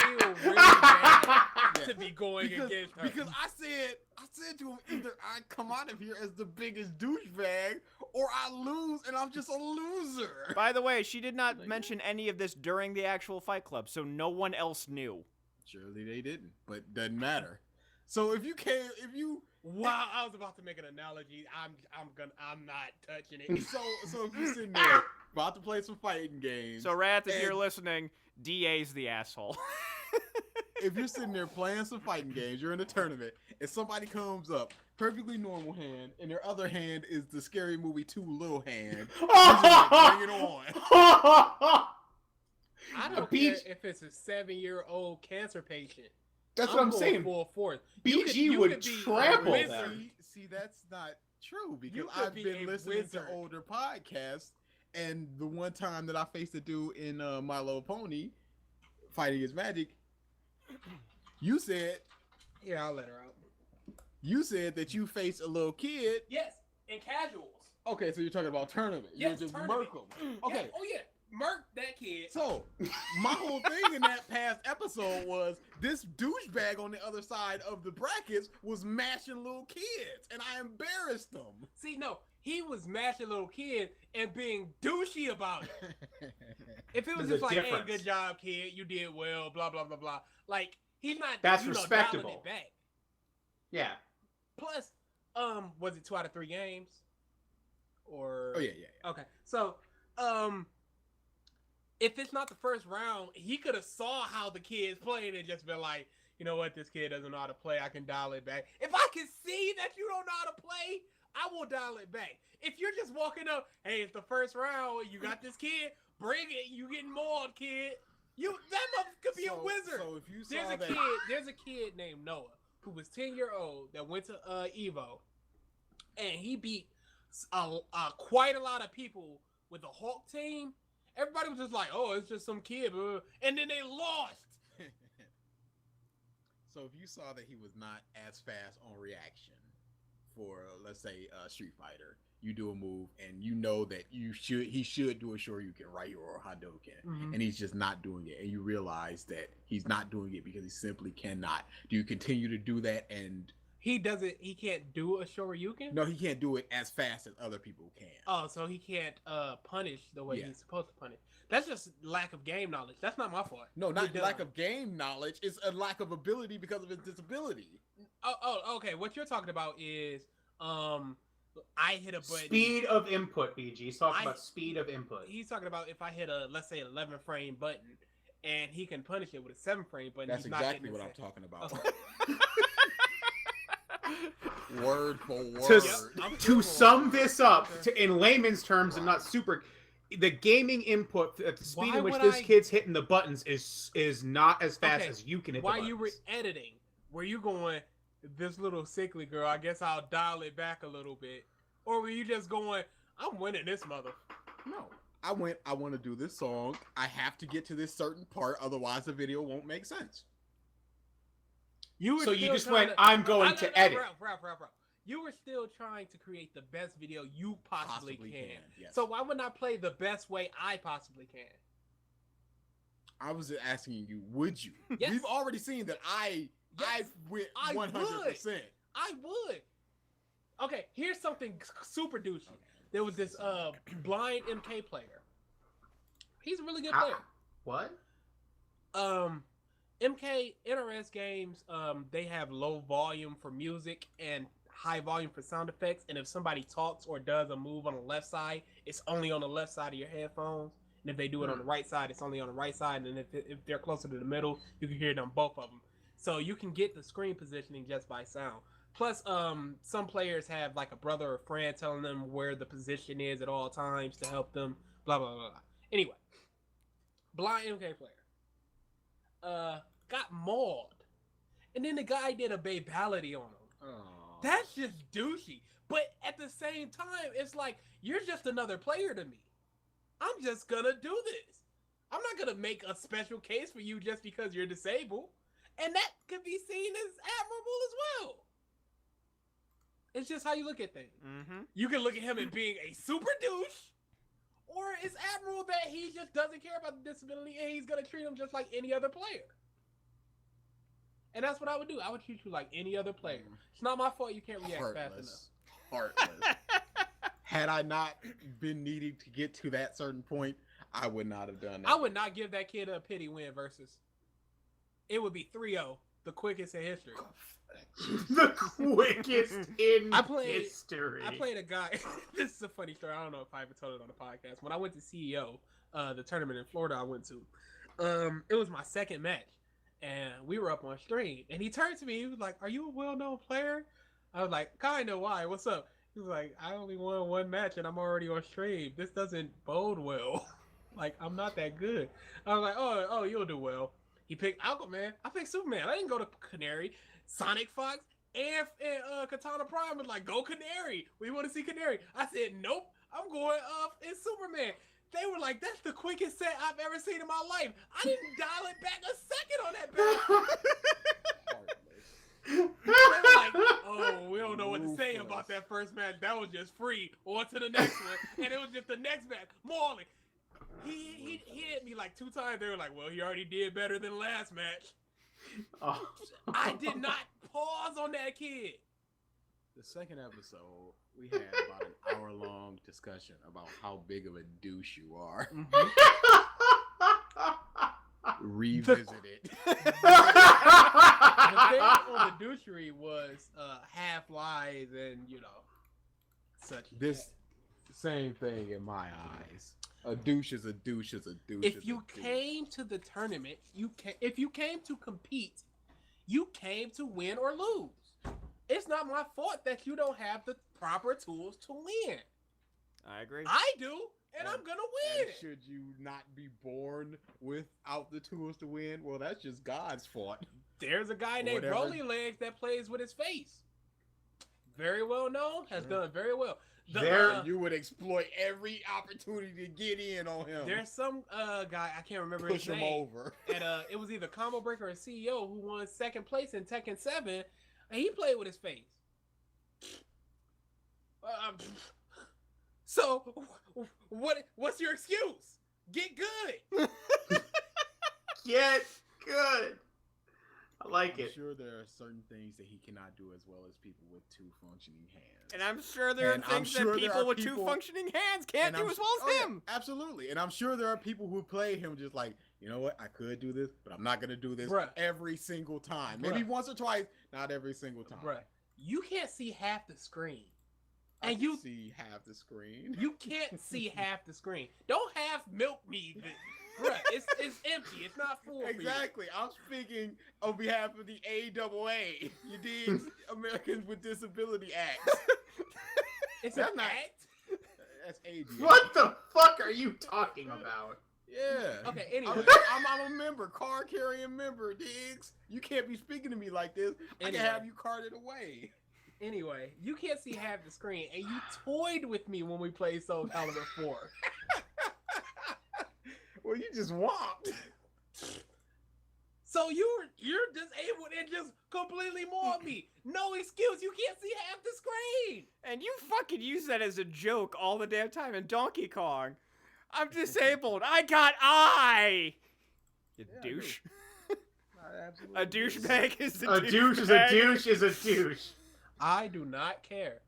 you feel really bad to be going because, against her. because I said to him, either I come out of here as the biggest douchebag or I lose and I'm just a loser. By the way, she did not mention any of this during the actual Fight Club, so no one else knew. Surely they didn't, but doesn't matter. So if you Wow, I was about to make an analogy. I'm not touching it. so if you're sitting there about to play some fighting games, So, Wrath, if And- you're listening, DA's the asshole. if you're sitting there playing some fighting games, you're in a tournament, and somebody comes up, perfectly normal hand, and their other hand is the Scary Movie 2 little hand, you just like, bring it on. I don't Beach- care if it's a 7-year-old cancer patient. That's what I'm going saying. Full force. BG would be a trample wizard. them. See, that's not true because You could I've be been a listening wizard. to older podcasts, and the one time that I faced a dude in My Little Pony fighting his magic, you said Yeah, I'll let her out. that you faced a little kid. Yes, in casuals. Okay, so you're talking about tournament. Yes, You just tournament. murk 'em. Okay, Yeah. Oh yeah, murk that kid. so my whole thing in that past episode was this douchebag on the other side of the brackets was mashing little kids, and I embarrassed them. See, no, he was mashing little kid and being douchey about it. If it was There's just a like, hey, difference. good job, kid, you did well, blah blah blah blah. Like he's not. That's dialing respectable. it back. Yeah. Plus, was it 2 out of 3 games? Or Oh yeah. okay, so if it's not the first round, he could have saw how the kids played and just been like, you know what, this kid doesn't know how to play. I can dial it back. If I can see that you don't know how to play, I will dial it back. If you're just walking up, hey, it's the first round, you got this kid, bring it. You getting mauled, kid. That motherfucker could be a wizard. So if you saw There's a kid named Noah who was 10-year-old that went to Evo, and he beat quite a lot of people with the Hulk team. Everybody was just like, "Oh, it's just some kid," and then they lost. So if you saw that he was not as fast on reaction for, let's say, Street Fighter, you do a move and you know that he should do a Shoryuken, right, or a Hadouken, Mhm. and he's just not doing it, and you realize that he's not doing it because he simply cannot. Do you continue to do that? And He can't do a Shoryuken. no, he can't do it as fast as other people can. Oh, so he can't punish the way Yeah. he's supposed to punish. That's just lack of game knowledge. That's not my fault. No, not You're lack dumb. of game knowledge. It's a lack of ability because of his disability. Oh, okay. What you're talking about is I hit a button. Speed of input, BG. He's talking I- about speed of input. He's talking about if I hit let's say 11 frame button, and he can punish it with a 7 frame button. That's he's not exactly getting what a I'm se- talking about. Okay. Word for word. To sum this up in layman's terms and not super, the gaming input at the speed Why in which would this I- kid's hitting the buttons is not as fast Okay, as you can hit the While buttons. you were editing, were you going, this little sickly girl, I guess I'll dial it back a little bit? Or were you just going, I'm winning this mother? No. I want to do this song. I have to get to this certain part, otherwise the video won't make sense. You were So you still just trying went, I'm going to edit. Bro. You were still trying to create the best video you possibly can. Yes. So why would I play the best way I possibly can? I was just asking you, would you? Yes. We've already seen that I Yes, went I 100%. I would. Okay, here's something super douchey. There was this blind MK player. He's a really good player. What? MK NRS games, they have low volume for music and high volume for sound effects. And if somebody talks or does a move on the left side, it's only on the left side of your headphones. And if they do it on the right side, it's only on the right side. And if they're closer to the middle, you can hear it on both of them. So you can get the screen positioning just by sound. Plus, some players have like a brother or friend telling them where the position is at all times to help them. Blah blah blah. Blah. Anyway, blind MK player, got mauled, and then the guy did a babality on him. Oh. That's just douchey. But at the same time, it's like you're just another player to me. I'm just gonna do this. I'm not gonna make a special case for you just because you're disabled, and that could be seen as admirable as well. It's just how you look at things. Mm-hmm. You can look at him as being a super douche, or it's admirable that he just doesn't care about the disability and he's gonna treat him just like any other player. And that's what I would do. I would treat you like any other player. It's not my fault you can't react fast enough. Heartless. Had I not been needing to get to that certain point, I would not have done that. I would not give that kid a pity win versus. It would be 3-0, the quickest in history. The quickest in history. I played a guy. This is a funny story. I don't know if I ever told it on the podcast. When I went to CEO, the tournament in Florida I went to, it was my second match. And we were up on stream. And he turned to me. He was like, "Are you a well-known player?" I was like, "Kind of. Why? What's up?" He was like, "I only won one match and I'm already on stream. This doesn't bode well. Like, I'm not that good." I was like, oh, you'll do well." He picked Aquaman. I picked Superman. I didn't go to Canary. Sonic Fox and Katana Prime was like, "Go Canary. We want to see Canary." I said, "Nope. I'm going in Superman." They were like, "That's the quickest set I've ever seen in my life." I didn't dial it back a second on that battle. They were like, "Oh, we don't know what to say about that first match. That was just free. On to the next one." And it was just the next match. Mauling. He hit me like 2 times. They were like, "Well, he already did better than last match." Oh. I did not pause on that kid. The second episode, we had about an hour-long discussion about how big of a douche you are. Revisit it. The thing on the douchery was half lies and such. This same thing in my eyes. A douche is a douche is a douche. If you came to the tournament, if you came to compete, you came to win or lose. It's not my fault that you don't have the proper tools to win. I agree. I do, and I'm gonna win. And should you not be born without the tools to win? Well, that's just God's fault. There's a guy named Whatever. Rolling Legs that plays with his face. Very well known, has done very well. You would exploit every opportunity to get in on him. There's some guy, I can't remember Push his him name. over. And it was either Combo Breaker or CEO who won second place in Tekken 7, and he played with his face. So, what's your excuse? Get good. Get good. I like I'm it. sure there are certain things that he cannot do as well as people with 2 functioning hands. And I'm sure there And are I'm things sure that there people are with people- 2 functioning hands can't do as well as him. Yeah, absolutely. And I'm sure there are people who play him just like, you know what, I could do this, but I'm not going to do this Bruh. every single time. Maybe Bruh. once or twice, not every single time. Bruh, you can't see half the screen. I And can you see half the screen. You can't see half the screen. Don't half milk me. Bruh, it's empty. It's not full for you. Exactly. I'm speaking on behalf of the AAA. You dig? Americans with Disability Act. It's That's an not- act. That's ADA. What the fuck are you talking about? Yeah. Okay, anyway. I'm a member, card carrying member, Diggs. You can't be speaking to me like this. I Anyway. can have you carded away. Anyway, you can't see half the screen, and you toyed with me when we played Soul Calibur 4. Well, you just walked. So you're disabled and just completely mauled me. No excuse. You can't see half the screen. And you fucking use that as a joke all the damn time in Donkey Kong. I'm disabled. I got eye. You Yeah, I do. douche. Absolutely. A douchebag is a A douche is a douchebag. douche is a douche. I do not care.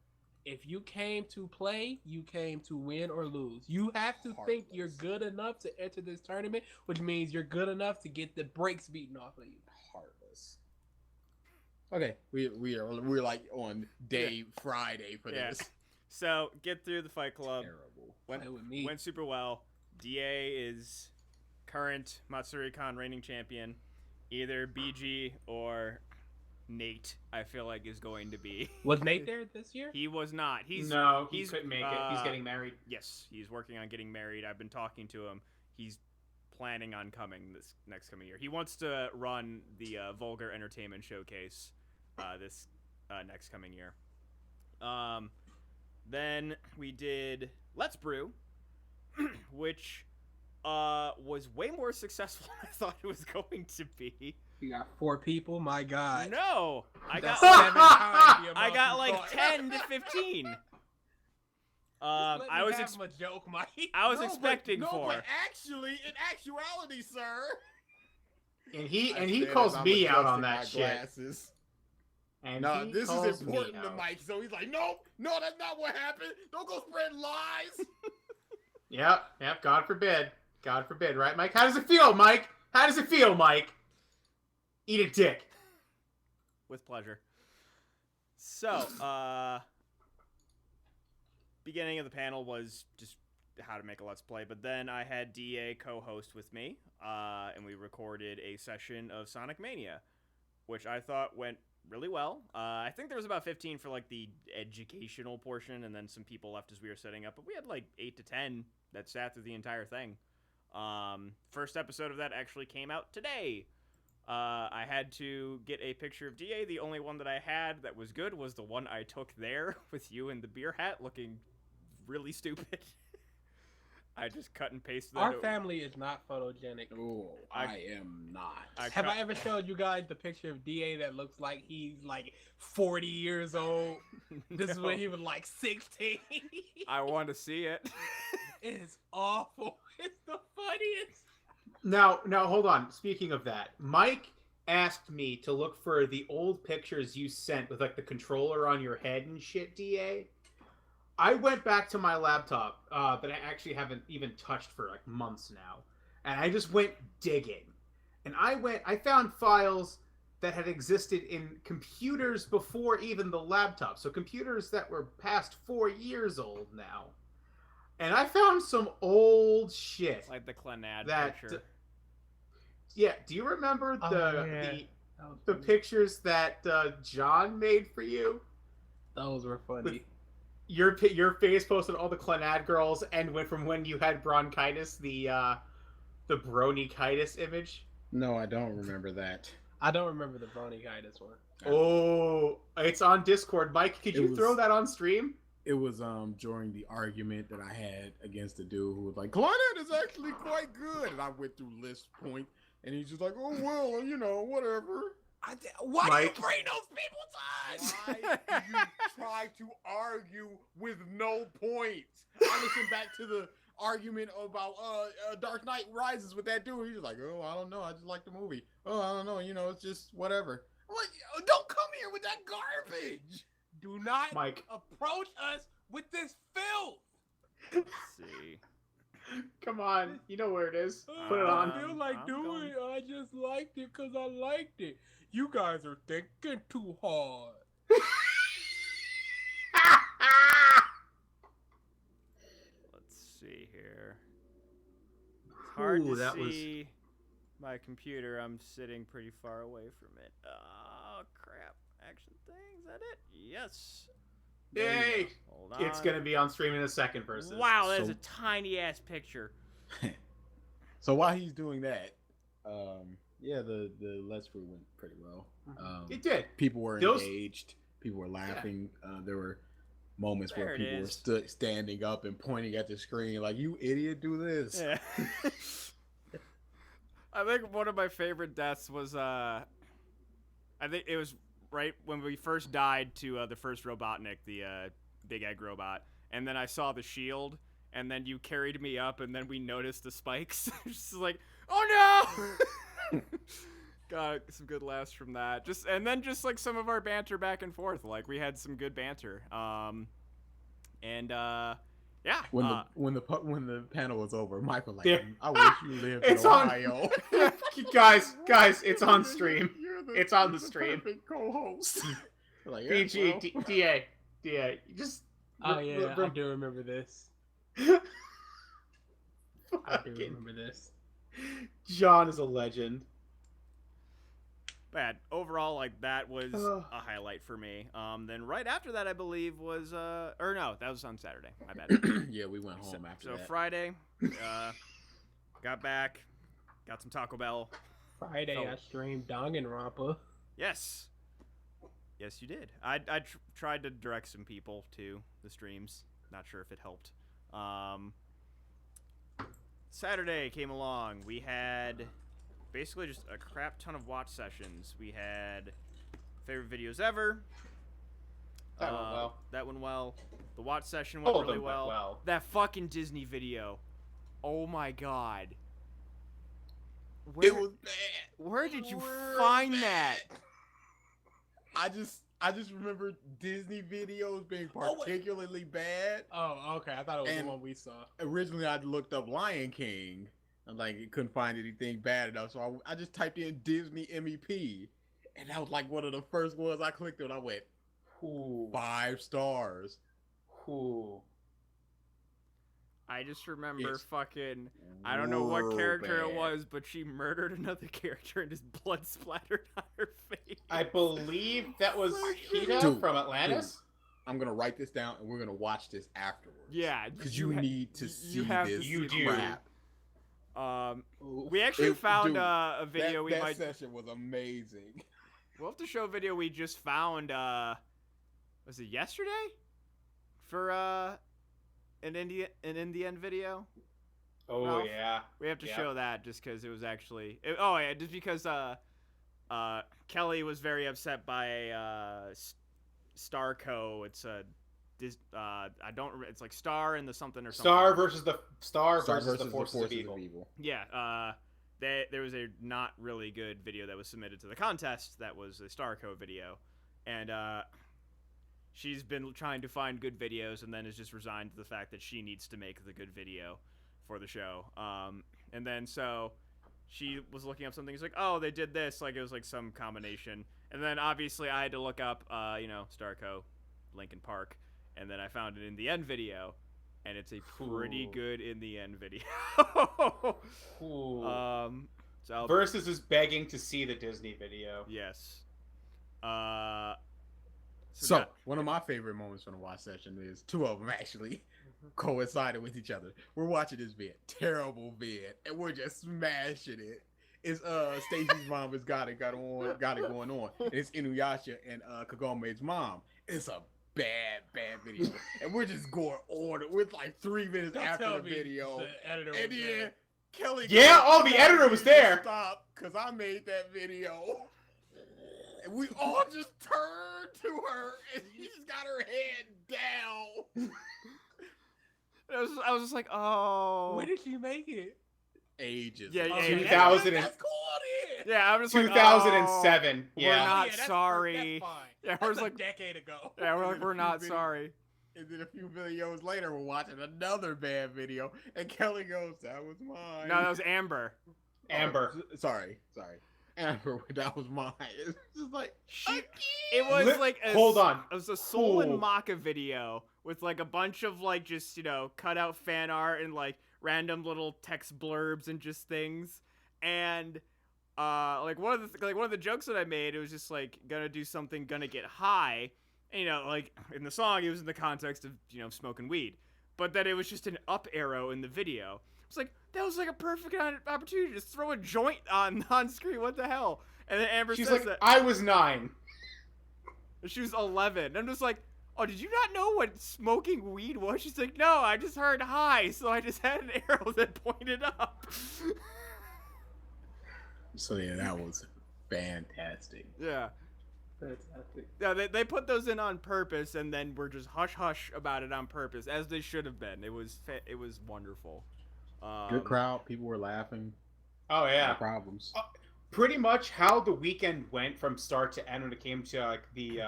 If you came to play, you came to win or lose. You have to think you're Heartless. good enough to enter this tournament, which means you're good enough to get the brakes beaten off of you. Heartless. Okay, we're like on day Friday for Yeah. this. So get through the Fight Club. Terrible. Play with me. Went super well. DA is current Matsuri Con reigning champion. Either BG or Nate, I feel like, is going to be. Was Nate there this year? He was not. He couldn't make it. He's getting married. Yes, he's working on getting married. I've been talking to him. He's planning on coming this next coming year. He wants to run the Vulgar Entertainment Showcase this next coming year. Then we did Let's Brew, which was way more successful than I thought it was going to be. You got 4 people. My God. No, I got That's 7 times the I amount got you like thought. 10 to 15. I was a joke, Mike. I was No, expecting but, no, 4. but actually, in actuality, sir. And he I said calls as I'm me out adjusting on that my shit. glasses. And No, he this calls is me important to out. Mike. So he's like, no, that's not what happened. Don't go spreading lies. Yep. God forbid. God forbid, right, Mike? How does it feel, Mike? How does it feel, Mike? Eat a dick. With pleasure. So, beginning of the panel was just how to make a Let's Play, but then I had DA co-host with me, and we recorded a session of Sonic Mania, which I thought went really well. I think there was about 15 for like the educational portion, and then some people left as we were setting up, but we had like 8 to 10 that sat through the entire thing. First episode of that actually came out today. I had to get a picture of DA. The only one that I had that was good was the one I took there with you in the beer hat looking really stupid. I just cut and pasted that. Our family is not photogenic. Oh, I am not. Have I ever showed you guys the picture of DA that looks like he's like 40 years old? This is when he was like 16. I want to see it. It's awful. It's the funniest. Now, hold on. Speaking of that, Mike asked me to look for the old pictures you sent with like the controller on your head and shit, DA. I went back to my laptop that I actually haven't even touched for like months now, and I just went digging, and I found files that had existed in computers before even the laptop, so computers that were past 4 years old now, and I found some old shit. Like the Clenad That, picture. Yeah, do you remember the pictures that John made for you? Those were funny. Your face posted all the Clenad girls and went from when you had bronchitis, the bronchitis image. No, I don't remember that. I don't remember the bronchitis one. Oh, it's on Discord. Mike, could you throw that on stream? It was during the argument that I had against the dude who was like, Claudette is actually quite good. And I went through list point, and he's just like, oh, well, you know, whatever. Why Mike. do you bring those people's eyes? Why do you try to argue with no points? I listened back to the argument about Dark Knight Rises with that dude. He's like, oh, I don't know. I just like the movie. Oh, I don't know. You know, it's just whatever. I'm like, don't come here with that garbage. Do not Mike. approach us with this filth. Let's see. Come on, you know where it is. Put it on. I feel like I'm doing going- it. I just liked it because I liked it. You guys are thinking too hard. Let's see here. It's hard Ooh, to that was- see my computer. I'm sitting pretty far away from it. Oh, crap. Action thing, is that it? Yes. There you Yay! go. Hold on. It's gonna be on stream in a second, versus. Wow, that's So- a tiny-ass picture. So while he's doing that, yeah, the Let's Brew went pretty well. It did. People were Those- engaged. People were laughing. There were moments There where it people were is. standing up and pointing at the screen like, you idiot, do this. Yeah. I think one of my favorite deaths was I think it was right when we first died to the first Robotnik, the big egg robot, and then I saw the shield, and then you carried me up, and then we noticed the spikes. Just like, oh no! Got some good laughs from that. And then like some of our banter back and forth. Like we had some good banter. Yeah. When the panel was over, Michael like, Yeah. I wish you lived It's in on- Ohio. guys, it's on stream. You're It's on the you're stream. perfect co-host. Like, yeah, PG, well. DA, you just. Oh yeah, I do remember this. I do Fucking remember this. John is a legend. But overall, like, that was a highlight for me. Then right after that, I believe was or no, that was on Saturday. My bad. Yeah, we went home after So that. Friday, got back, got some Taco Bell. Friday, I streamed Danganronpa. Yes, you did. I tried to direct some people to the streams. Not sure if it helped. Saturday came along. We had basically just a crap ton of watch sessions. We had favorite videos ever. That went well. That went well. The watch session went really them went well. That fucking Disney video. Oh my god. It was bad. Where did you find that? I just remember Disney videos being particularly bad. Oh, okay. I thought it was And- the one we saw. Originally, I looked up Lion King, and like couldn't find anything bad enough, so I just typed in Disney MEP, and that was like one of the first ones I clicked on. I went Ooh. 5 stars. Ooh. I just remember It's fucking. I don't know what real character it bad. was, but she murdered another character and just blood splattered on her face. I believe that was Hida Dude, from Atlantis. I'm gonna write this down, and we're gonna watch this afterwards. Yeah, because you need to see have to this see You it. do. crap. We actually It- found dude, a video that we might. session was amazing. We'll have to show a video we just found. Was it yesterday? For an Indian video. Oh Ralph? yeah. We have to Yeah. show that just because it was actually. Oh yeah, just because Kelly was very upset by Starco. It's a. I don't. It's like Star and the something or something. Star versus the Forces of Evil. Yeah. There was a not really good video that was submitted to the contest. That was a Starco video, and she's been trying to find good videos, and then is just resigned to the fact that she needs to make the good video for the show. And then so she was looking up something. It's like, oh, they did this. Like it was like some combination. And then obviously I had to look up, Starco, Linkin Park, and then I found it in the end video, and it's a pretty Ooh. good in the end video. Ooh. So Versus is begging to see the Disney video. yes. So that- one of my favorite moments from the watch session is 2 of them actually coincided with each other. We're watching this vid, terrible vid, and we're just smashing it. It's Stacy's mom has got it going on. And it's Inuyasha and Kagome's mom. It's a bad video, and we're just going on. We're like 3 minutes Don't after tell the me video, the editor and was then there. Kelly. Yeah, goes, the editor was there. Stop, because I made that video. And we all just turned to her, and she's got her head down. I was just like, oh. When did she make it? Ages. Yeah, ago. yeah, 2000 That's cool. Yeah. Yeah, I was like, 2007. oh, Yeah. We're not that's sorry. That's fine. Yeah, That's we're a like- decade ago. Yeah, we're like, we're not Video. sorry. And then a few videos later, we're watching another bad video, and Kelly goes, "That was mine." No, that was Amber. Amber. Oh, sorry. Amber, that was mine. It's just like It was Li- like a, Hold on. It was a Soul and Ooh. Maka video with like a bunch of like just cut out fan art and like random little text blurbs and just things. And like one of the jokes that I made, it was just like gonna do something, gonna get high. And, like in the song, it was in the context of smoking weed, but then it was just an up arrow in the video. It's like that was like a perfect opportunity to just throw a joint on screen. What the hell? And then Amber She's says like, that I was 9. she was 11. I'm just like, oh, did you not know what smoking weed was? She's like, no, I just heard high, so I just had an arrow that pointed up. so. Yeah, that was fantastic. Yeah. Fantastic. Yeah, they put those in on purpose, and then we're just hush-hush about it on purpose, as they should have been. It was wonderful. Good crowd. People were laughing. Oh No yeah. problems. Pretty much how the weekend went from start to end when it came to like the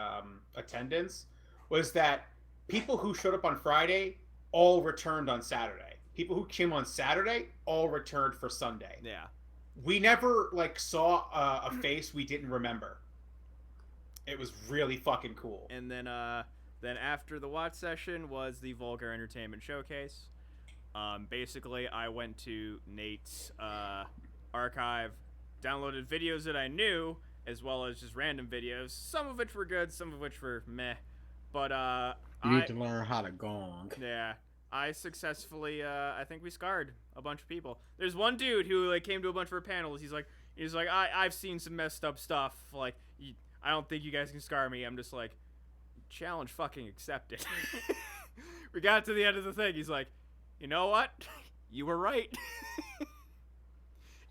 attendance was that people who showed up on Friday all returned on Saturday. People who came on Saturday all returned for Sunday. Yeah. We never like saw a face we didn't remember. It was really fucking cool. And then after the watch session was the Vulgar Entertainment Showcase. Basically, I went to Nate's archive, downloaded videos that I knew, as well as just random videos, some of which were good, some of which were meh. But You need to learn how to gong. yeah, I successfully I think we scarred a bunch of people. There's one dude who like came to a bunch of our panels. He's like I've seen some messed up stuff. Like I don't think you guys can scar me. I'm just like, challenge fucking accepted. We got to the end of the thing. He's like, you know what? You were right.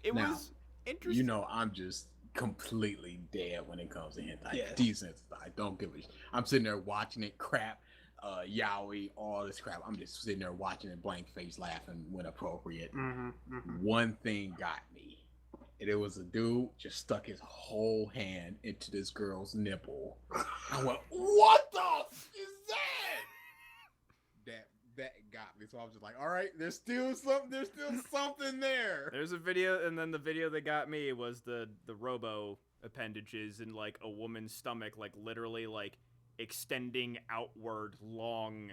It Now, was interesting. You know, I'm just completely dead when it comes to hentai. Yeah. Desensitized. Don't give a. I'm sitting there watching it, crap, yaoi, all this crap. I'm just sitting there watching it, blank face, laughing when appropriate. One thing got me, and it was a dude just stuck his whole hand into this girl's nipple. I went, "What the f is that?" That got me. So I was just like, "All right, there's still something there." There's a video, and then the video that got me was the robo appendages in like a woman's stomach, like literally like extending outward long,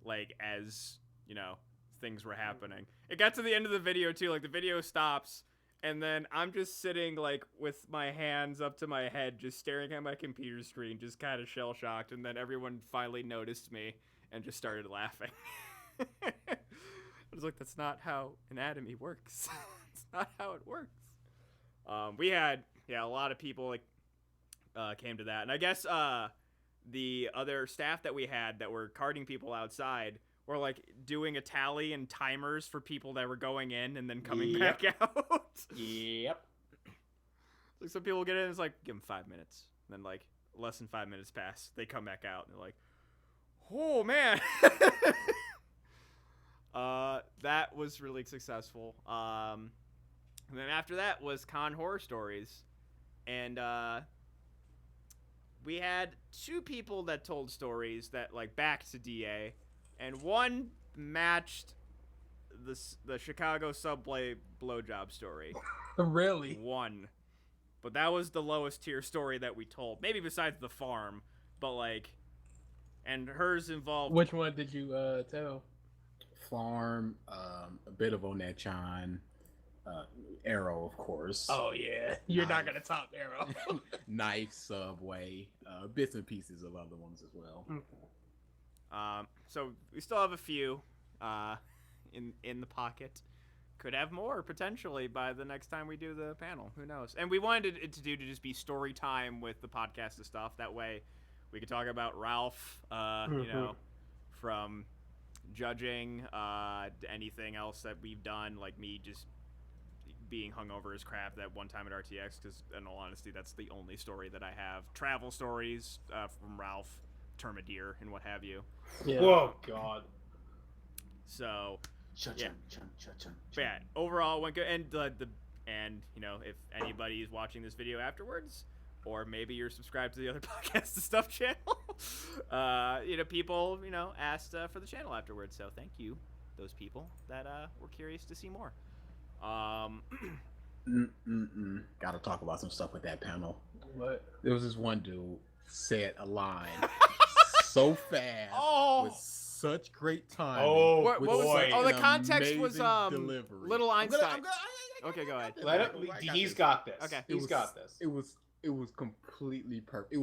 like as you know things were happening. It got to the end of the video too, like the video stops, and then I'm just sitting like with my hands up to my head, just staring at my computer screen, just kind of shell shocked, and then everyone finally noticed me and just started laughing. I was like, that's not how anatomy works. It's not how it works. We had a lot of people like came to that, and I guess the other staff that we had that were carding people outside were like doing a tally and timers for people that were going in and then coming back out. Yep. Like some people get in, it's like give them 5 minutes, and then like less than 5 minutes pass, they come back out and they're like, oh man. That was really successful. And then after that was Con Horror Stories, and we had 2 people that told stories that like back to DA, and one matched the Chicago subway blowjob story. Really? One, but that was the lowest tier story that we told, maybe besides the farm, but like, and hers involved. Which one did you tell? Farm, a bit of Onechan, Arrow, of course. Oh yeah, you're not Knife. gonna top Arrow. Knife, Subway, bits and pieces of other ones as well. So we still have a few in the pocket. Could have more potentially by the next time we do the panel. Who knows? And we wanted it to just be story time with the podcast and stuff. That way we could talk about Ralph, you know, from judging, anything else that we've done, like me just being hungover as crap that one time at RTX, because in all honesty, that's the only story that I have. Travel stories from Ralph, Termadeer, and what have you. Yeah. Whoa, God. So, Cha-chun, Yeah. chun, cha-chun, but yeah, overall went good. And and you know, if anybody is watching this video afterwards, or maybe you're subscribed to the other podcast and stuff channel, you know, people, you know, asked for the channel afterwards. So thank you, those people that were curious to see more. Gotta talk about some stuff with that panel. What? There was this one dude said a line so fast with such great timing. Oh, What was boy. it? Oh, the An context was amazing delivery. Little Einstein. Okay, go I ahead. got Let this. him, I got he's this. got this. Okay. He's got this. It was completely perfect. It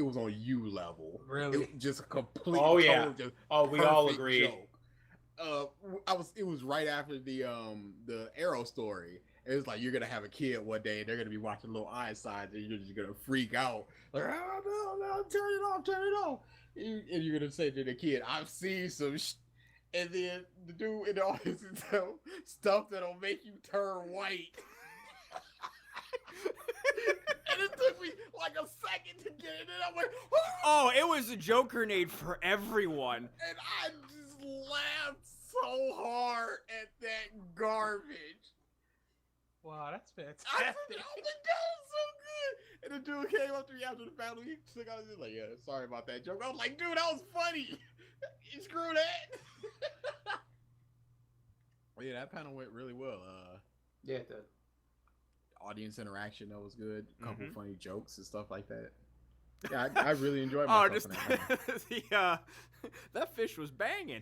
was on you level. Really? It, just a complete. Oh, yeah. just Oh, we all perfect agreed. joke. It was right after the Arrow story. It was like you're gonna have a kid one day and they're gonna be watching Little Einstein and you're just gonna freak out like, oh no, turn it off, and you're gonna say to the kid, I've seen some and then the dude in the audience is tell stuff that'll make you turn white. And it took me like a second to get it, and I went, Oh, it was a joke grenade for everyone. and I just laughed so hard at that garbage. Wow, that's I fantastic. said, oh my god, it's so good. And the dude came up to me after the battle. He took out his like, yeah, sorry about that joke. I was like, dude, that was funny. Screw that. Well, yeah, that panel went really well. Yeah, it did. Audience interaction, that was good. A couple Mhm. funny jokes and stuff like that. Yeah, I really enjoyed Oh, myself. just in that panel. that fish was banging.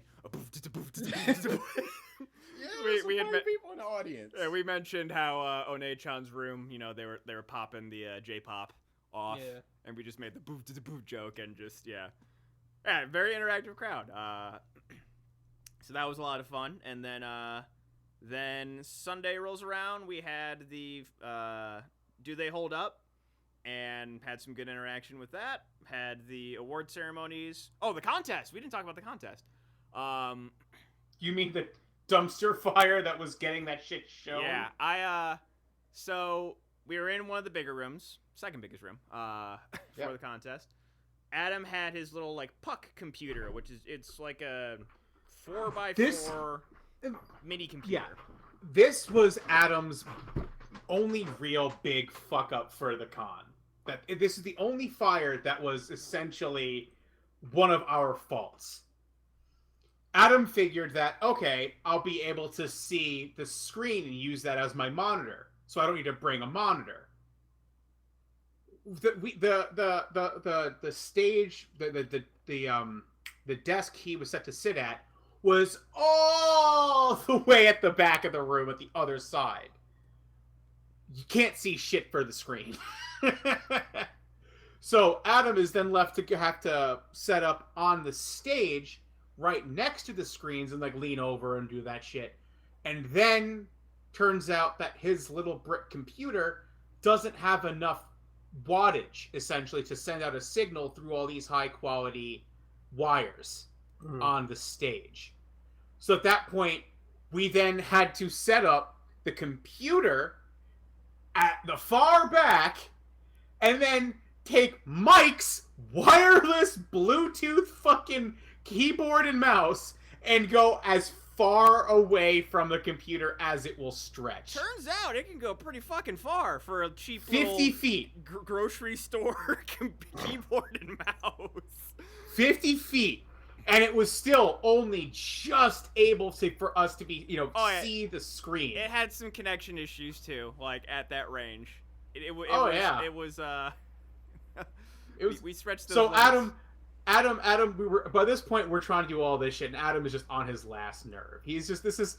Yeah, we had funny met- people in the audience. Yeah, we mentioned how One-chan's room, you know, they were popping the J-pop off, Yeah. and we just made the boof to the boof joke, and just yeah, very interactive crowd. So that was a lot of fun, and then Sunday rolls around. We had the Do They Hold Up, and had some good interaction with that. Had the award ceremonies. Oh, the contest. We didn't talk about the contest. You mean the dumpster fire that was getting that shit shown? Yeah, so we were in one of the bigger rooms, second biggest room, for the contest. Adam had his little like puck computer, which is it's like a 4x4 mini computer. Yeah. This was Adam's only real big fuck up for the con. This is the only fire that was essentially one of our faults. Adam figured that, okay, I'll be able to see the screen and use that as my monitor, so I don't need to bring a monitor. The stage, the desk he was set to sit at was all the way at the back of the room at the other side. You can't see shit for the screen. So Adam is then left to have to set up on the stage right next to the screens and like lean over and do that shit. And then turns out that his little brick computer doesn't have enough wattage essentially to send out a signal through all these high quality wires on the stage. So at that point, we then had to set up the computer at the far back and then take Mike's wireless Bluetooth fucking keyboard and mouse and go as far away from the computer as it will stretch. Turns out it can go pretty fucking far for a cheap 50 feet. Grocery store keyboard and mouse. 50 feet. And it was still only just able for us to be, see the screen. It had some connection issues too, like at that range. It was we stretched those so limits. Adam, we were by this point we're trying to do all this shit, and Adam is just on his last nerve. He's just this has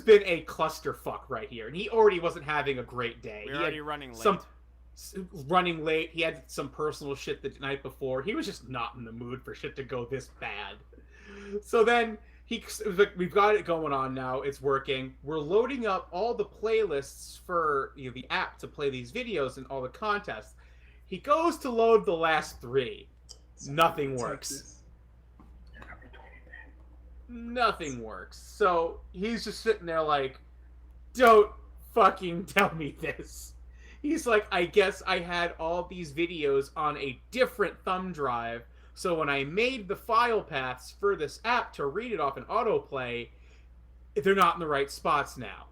been a clusterfuck right here, and he already wasn't having a great day. We're already running late. Running late. He had some personal shit the night before. He was just not in the mood for shit to go this bad. So then we've got it going on now. It's working. We're loading up all the playlists for the app to play these videos and all the contests. He goes to load the last 3. Nothing works. Nothing works. So he's just sitting there like, don't fucking tell me this. He's like, I guess I had all these videos on a different thumb drive, so when I made the file paths for this app to read it off an autoplay, they're not in the right spots now.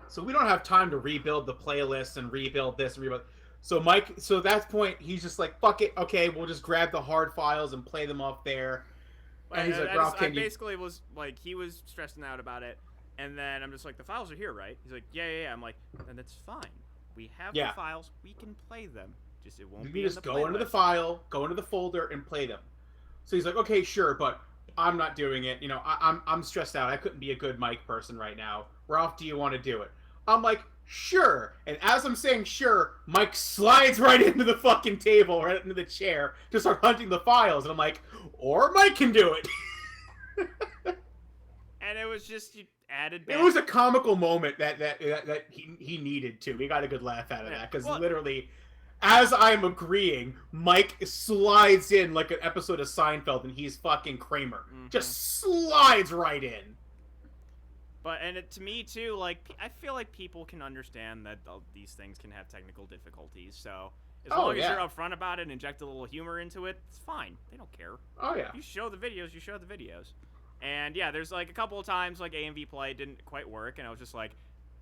So we don't have time to rebuild the playlist and rebuild this and rebuild. So at that point, he's just like, fuck it, okay, we'll just grab the hard files and play them off there. And he's like, Ralph, can you... basically was like, he was stressing out about it. And then I'm just like, the files are here, right? He's like, yeah. I'm like, then that's fine. We have the files. We can play them. Just it won't be in the playlist. Go into the file, go into the folder, and play them. So he's like, okay, sure, but I'm not doing it. I'm stressed out. I couldn't be a good mic person right now. Ralph, do you want to do it? I'm like, sure. And as I'm saying sure, Mike slides right into the fucking table, right into the chair, to start hunting the files. And I'm like, or Mike can do it. And it was just added. It was a comical moment that he needed to. We got a good laugh out of that because literally, as I'm agreeing, Mike slides in like an episode of Seinfeld, and he's fucking Kramer. Mm-hmm. Just slides right in. But to me too, like I feel like people can understand that these things can have technical difficulties. So as long as you're upfront about it and inject a little humor into it, it's fine. They don't care. Oh yeah. You show the videos. You show the videos. And yeah, there's like a couple of times like AMV play didn't quite work, and I was just like,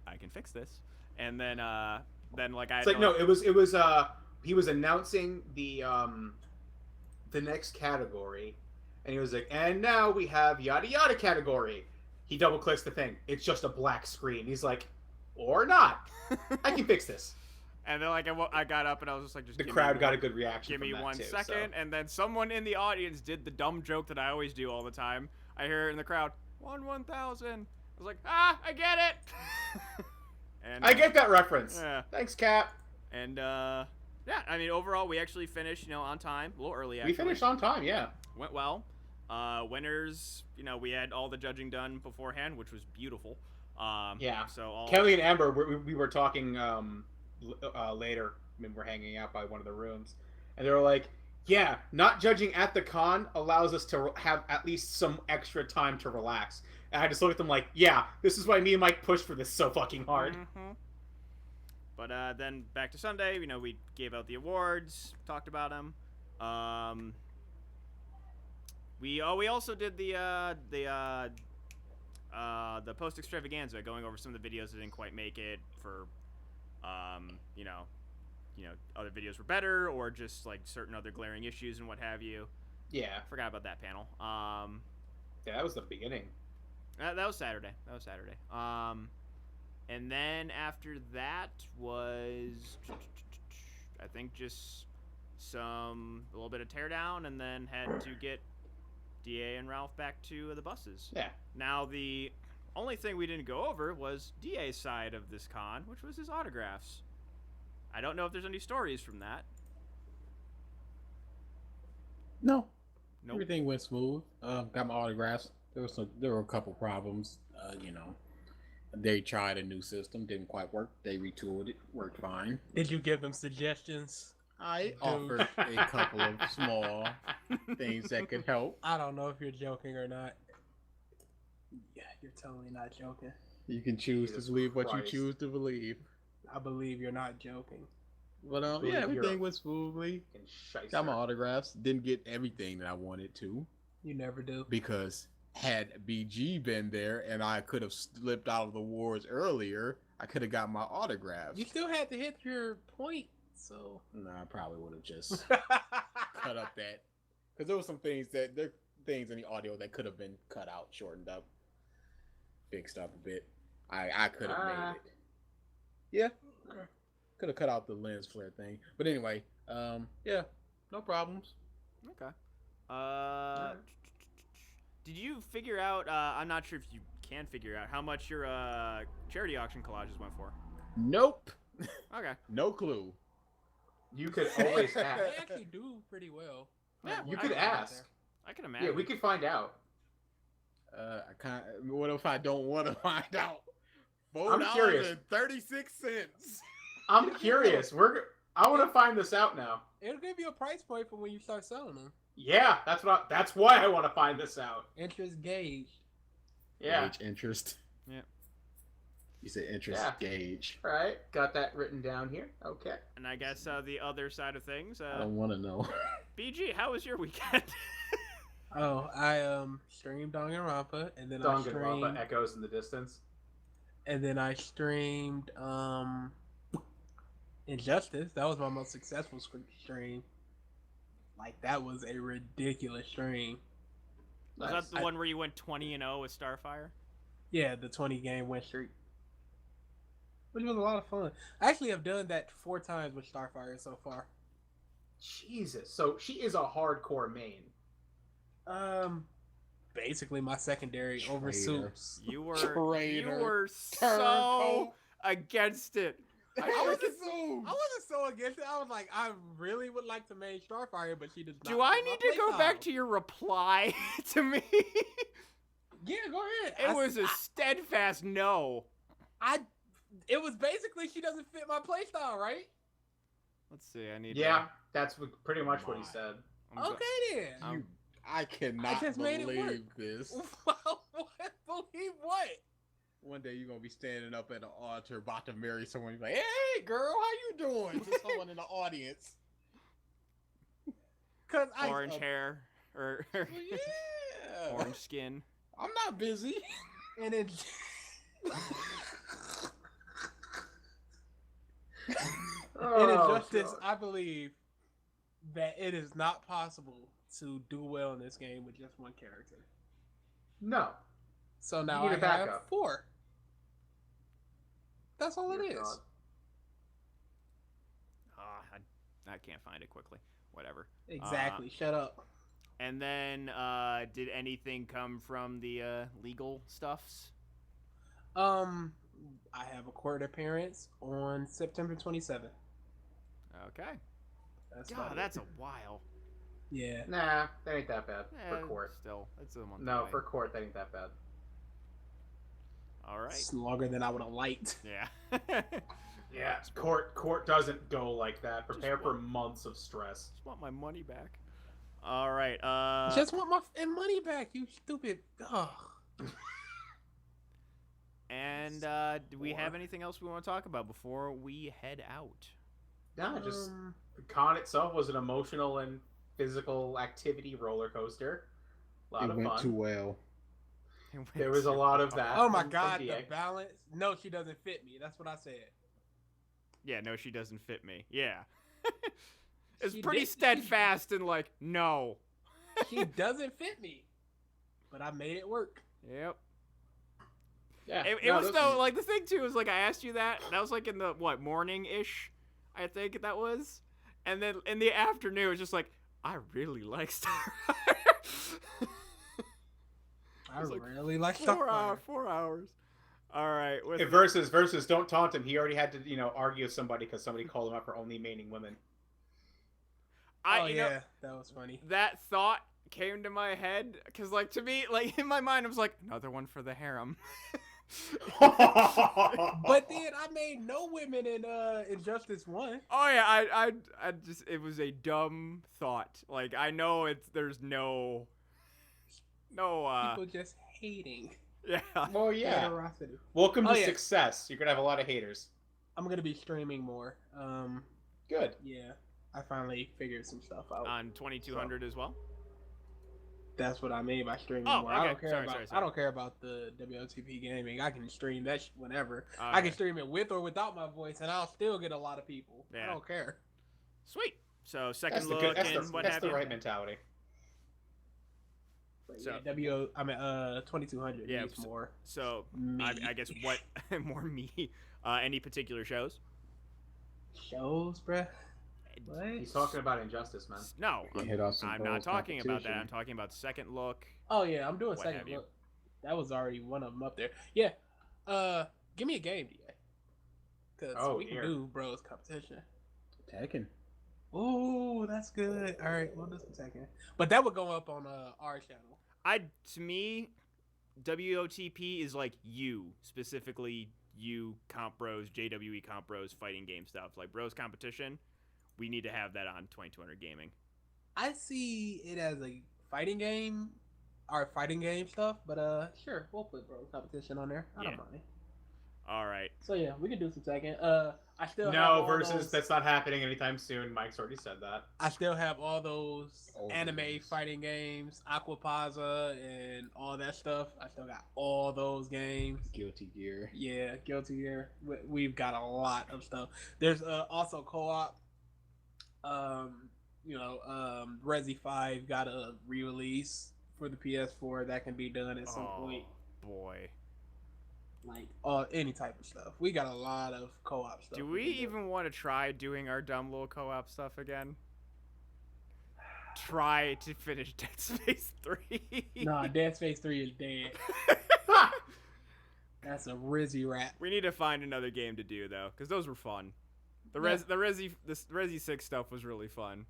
I can fix this. And then like I. It's like no, it was he was announcing the next category, and he was like, and now we have yada yada category. He double clicks the thing. It's just a black screen. He's like, or not. I can fix this. And then like I got up and I was just like, the crowd got a good reaction. Give me from that 1 too, second, and then someone in the audience did the dumb joke that I always do all the time. I hear it in the crowd, 1,000. I was like, I get it. And I get that reference. Yeah. Thanks, Cap. And Yeah, I mean, overall, we actually finished, on time, a little early. Actually, We finished on time, yeah. Went well. Winners, we had all the judging done beforehand, which was beautiful. Yeah. So all Kelly and Amber, we were talking later when we're hanging out by one of the rooms, and they were like, "Yeah, not judging at the con allows us to have at least some extra time to relax." And I just looked at them like, "Yeah, this is why me and Mike pushed for this so fucking hard." Mm-hmm. But then back to Sunday, we gave out the awards, talked about them. We also did the post extravaganza, going over some of the videos that didn't quite make it for, other videos were better or just like certain other glaring issues and what have you. Yeah, Forgot about that panel. yeah, that was the beginning. That was Saturday. And then after that was, I think, just a little bit of teardown, and then had to get DA and Ralph back to the buses. Yeah. Now, the only thing we didn't go over was DA's side of this con, which was his autographs. I don't know if there's any stories from that. No. Nope. Everything went smooth. Got my autographs. There were a couple problems. They tried a new system, didn't quite work. They retooled it, worked fine. Did you give them suggestions? I offered a couple of small things that could help. I don't know if you're joking or not. Yeah, you're totally not joking. You can choose Jesus to believe what Christ. you choose to believe. I believe you're not joking. But Believe yeah, you're everything went smoothly. Fucking shyster. Got my autographs. Didn't get everything that I wanted to You never do. because had BG been there and I could have slipped out of the wars earlier, I could have got my autographs. You still had to hit your point, so. Nah, I probably would have just cut up that, because there were some things in the audio that could have been cut out, shortened up, fixed up a bit. I could have made it. Yeah, could have cut out the lens flare thing. But anyway, yeah, no problems. Okay. Did you figure out, I'm not sure if you can figure out, how much your charity auction collages went for? Nope, Okay. no clue. You could always They ask. actually do pretty well. Yeah, You I could got out ask. there. I can imagine. Yeah, we could find out. What if I don't want to find out? I'm curious. $4.36. I'm curious. I want to find this out now. It'll give you a price point for when you start selling them. Yeah, that's why I want to find this out. Interest gauge. Yeah. Gauge interest. Yeah. You said interest Yeah. gauge. All right, got that written down here. Okay. And I guess the other side of things, I don't want to know. BG, how was your weekend? Oh, I streamed Danganronpa, and then I Danganronpa streamed, echoes in the distance. Injustice. That was my most successful stream. Like, that was a ridiculous stream. Was Nice. that the one where you went 20-0 with Starfire? Yeah, the 20-game win streak. Which was a lot of fun. I actually have done that 4 times with Starfire so far. Jesus. So she is a hardcore main. Basically my secondary over Traitor. Soups. You were Traitor. so Turncoat. against it. I wasn't so against it. I was like, I really would like to main Starfire, but she does not. Do I fit my need to go back playstyle. to your reply to me? Yeah, go ahead. It was a steadfast no. It was basically she doesn't fit my playstyle, right? Let's see. I need. Yeah, that's pretty much what he said. I'm go- Okay then. I'm- I cannot just made it work. believe this. What? Believe what? One day you're gonna be standing up at an altar about to marry someone. You're like, "Hey, girl, how you doing?" To someone in the audience. Cause orange hair or Well, yeah. orange skin. I'm not busy. and it. In Oh, Injustice, God. I believe that it is not possible to do well in this game with just one character. No. So now You need I a have backup. 4. That's all it Dear is. God. I can't find it quickly. Whatever. Exactly. Shut up. And then, did anything come from the legal stuffs? I have a court appearance on September 27th. Okay. That's God, about that's it. a while. Yeah. Nah, that ain't that bad Eh, for court. Still, it's a month No, away. for court, that ain't that bad. All right. It's longer than I would have liked. Yeah. Yeah, court doesn't go like that. Prepare Just for months of stress. Just want my money back. All right. Just want my money back, you stupid. Ugh. And do we have anything else we want to talk about before we head out? No, just the con itself was an emotional and physical activity roller coaster. A lot It of went fun. too well. There was a lot of that. Oh my from god, the DA. balance. No, she doesn't fit me. That's what I said. Yeah, no, she doesn't fit me. Yeah. It's She pretty did- steadfast and like, no. She doesn't fit me. But I made it work. Yep. Yeah, It no, was those- though, like the thing too is like I asked you that. That was like in the morning ish, I think that was, and then in the afternoon it was just like I really like Starfire. I was like, really like 4 hours. Starfire. 4 hours. All right. With versus don't taunt him. He already had to argue with somebody because somebody called him out for only maining women. Oh you yeah, know, that was funny. that thought came to my head because like to me like in my mind I was like another one for the harem. But then I made no women in Injustice 1. Oh yeah, I just it was a dumb thought. Like I know there's no People just hating. yeah. Well, yeah. Generosity. Welcome to Oh, yeah. success. You're gonna have a lot of haters. I'm gonna be streaming more. Good. Yeah, I finally figured some stuff out. On 2200 as well. That's what I mean by streaming Oh, more. I okay. don't care Sorry, about. sorry. I don't care about the WLTP gaming. I can stream that whenever. Oh, I can okay. stream it with or without my voice, and I'll still get a lot of people. Yeah. I don't care. Sweet. So That's second the look good. That's and the, what that's have the you. right mentality. But So- yeah, 2200 Yeah, needs more. So Me. I guess what more me. Any particular shows? Shows, bruh. What? He's talking about Injustice, man. No, Can hit off some I'm bold not talking about that. competition. I'm talking about second look. Oh yeah, I'm doing What second have you. look. That was already one of them up there. Yeah. Give me a game, DA. Cause Oh, we can here. do bros competition. Tekken. Ooh, that's good. All right, we'll do some second. But that would go up on our channel. To me, WOTP is like you specifically. You Comp Bros, JWE Comp Bros, fighting game stuff like Bros competition. We need to have that on 2200 Gaming. I see it as a fighting game, our fighting game stuff. But sure, we'll put bros competition on there. I don't Yeah. mind. All right. So yeah, we can do some second. I still have No, all versus those- that's not happening anytime soon. Mike's already said that. I still have all those All anime those. fighting games, Aquapaza, and all that stuff. I still got all those games. Guilty Gear. Yeah, Guilty Gear. We've got a lot of stuff. There's also co-op. Resi 5 got a re-release for the PS4 that can be done at some point. Boy. Like any type of stuff. We got a lot of co-op stuff. Do we can do. even want to try doing our dumb little co-op stuff again? Try to finish Dead Space 3. Nah, Dead Space 3 is dead. That's a Rizzy rap. We need to find another game to do though, because those were fun. The Yeah. Resi 6 stuff was really fun.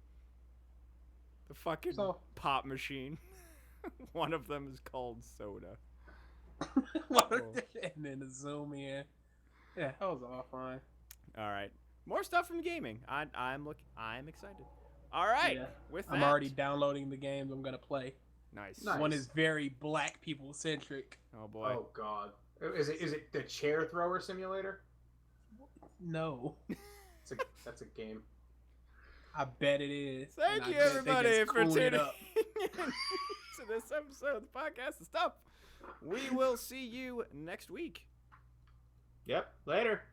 The fucking So- pop machine. One of them is called Soda. And then the zoom in. Yeah, that was all fine. All right, more stuff from gaming. I'm excited. All right, Yeah. with that, I'm already downloading the games I'm gonna play. nice. Nice. One is very black people centric. Oh boy. Oh God. Is it the chair thrower simulator? No, That's a game. I bet it is. Thank And you I bet they everybody just for cooled it tuning up. to this episode of the podcast and stuff. We will see you next week. Yep. Later.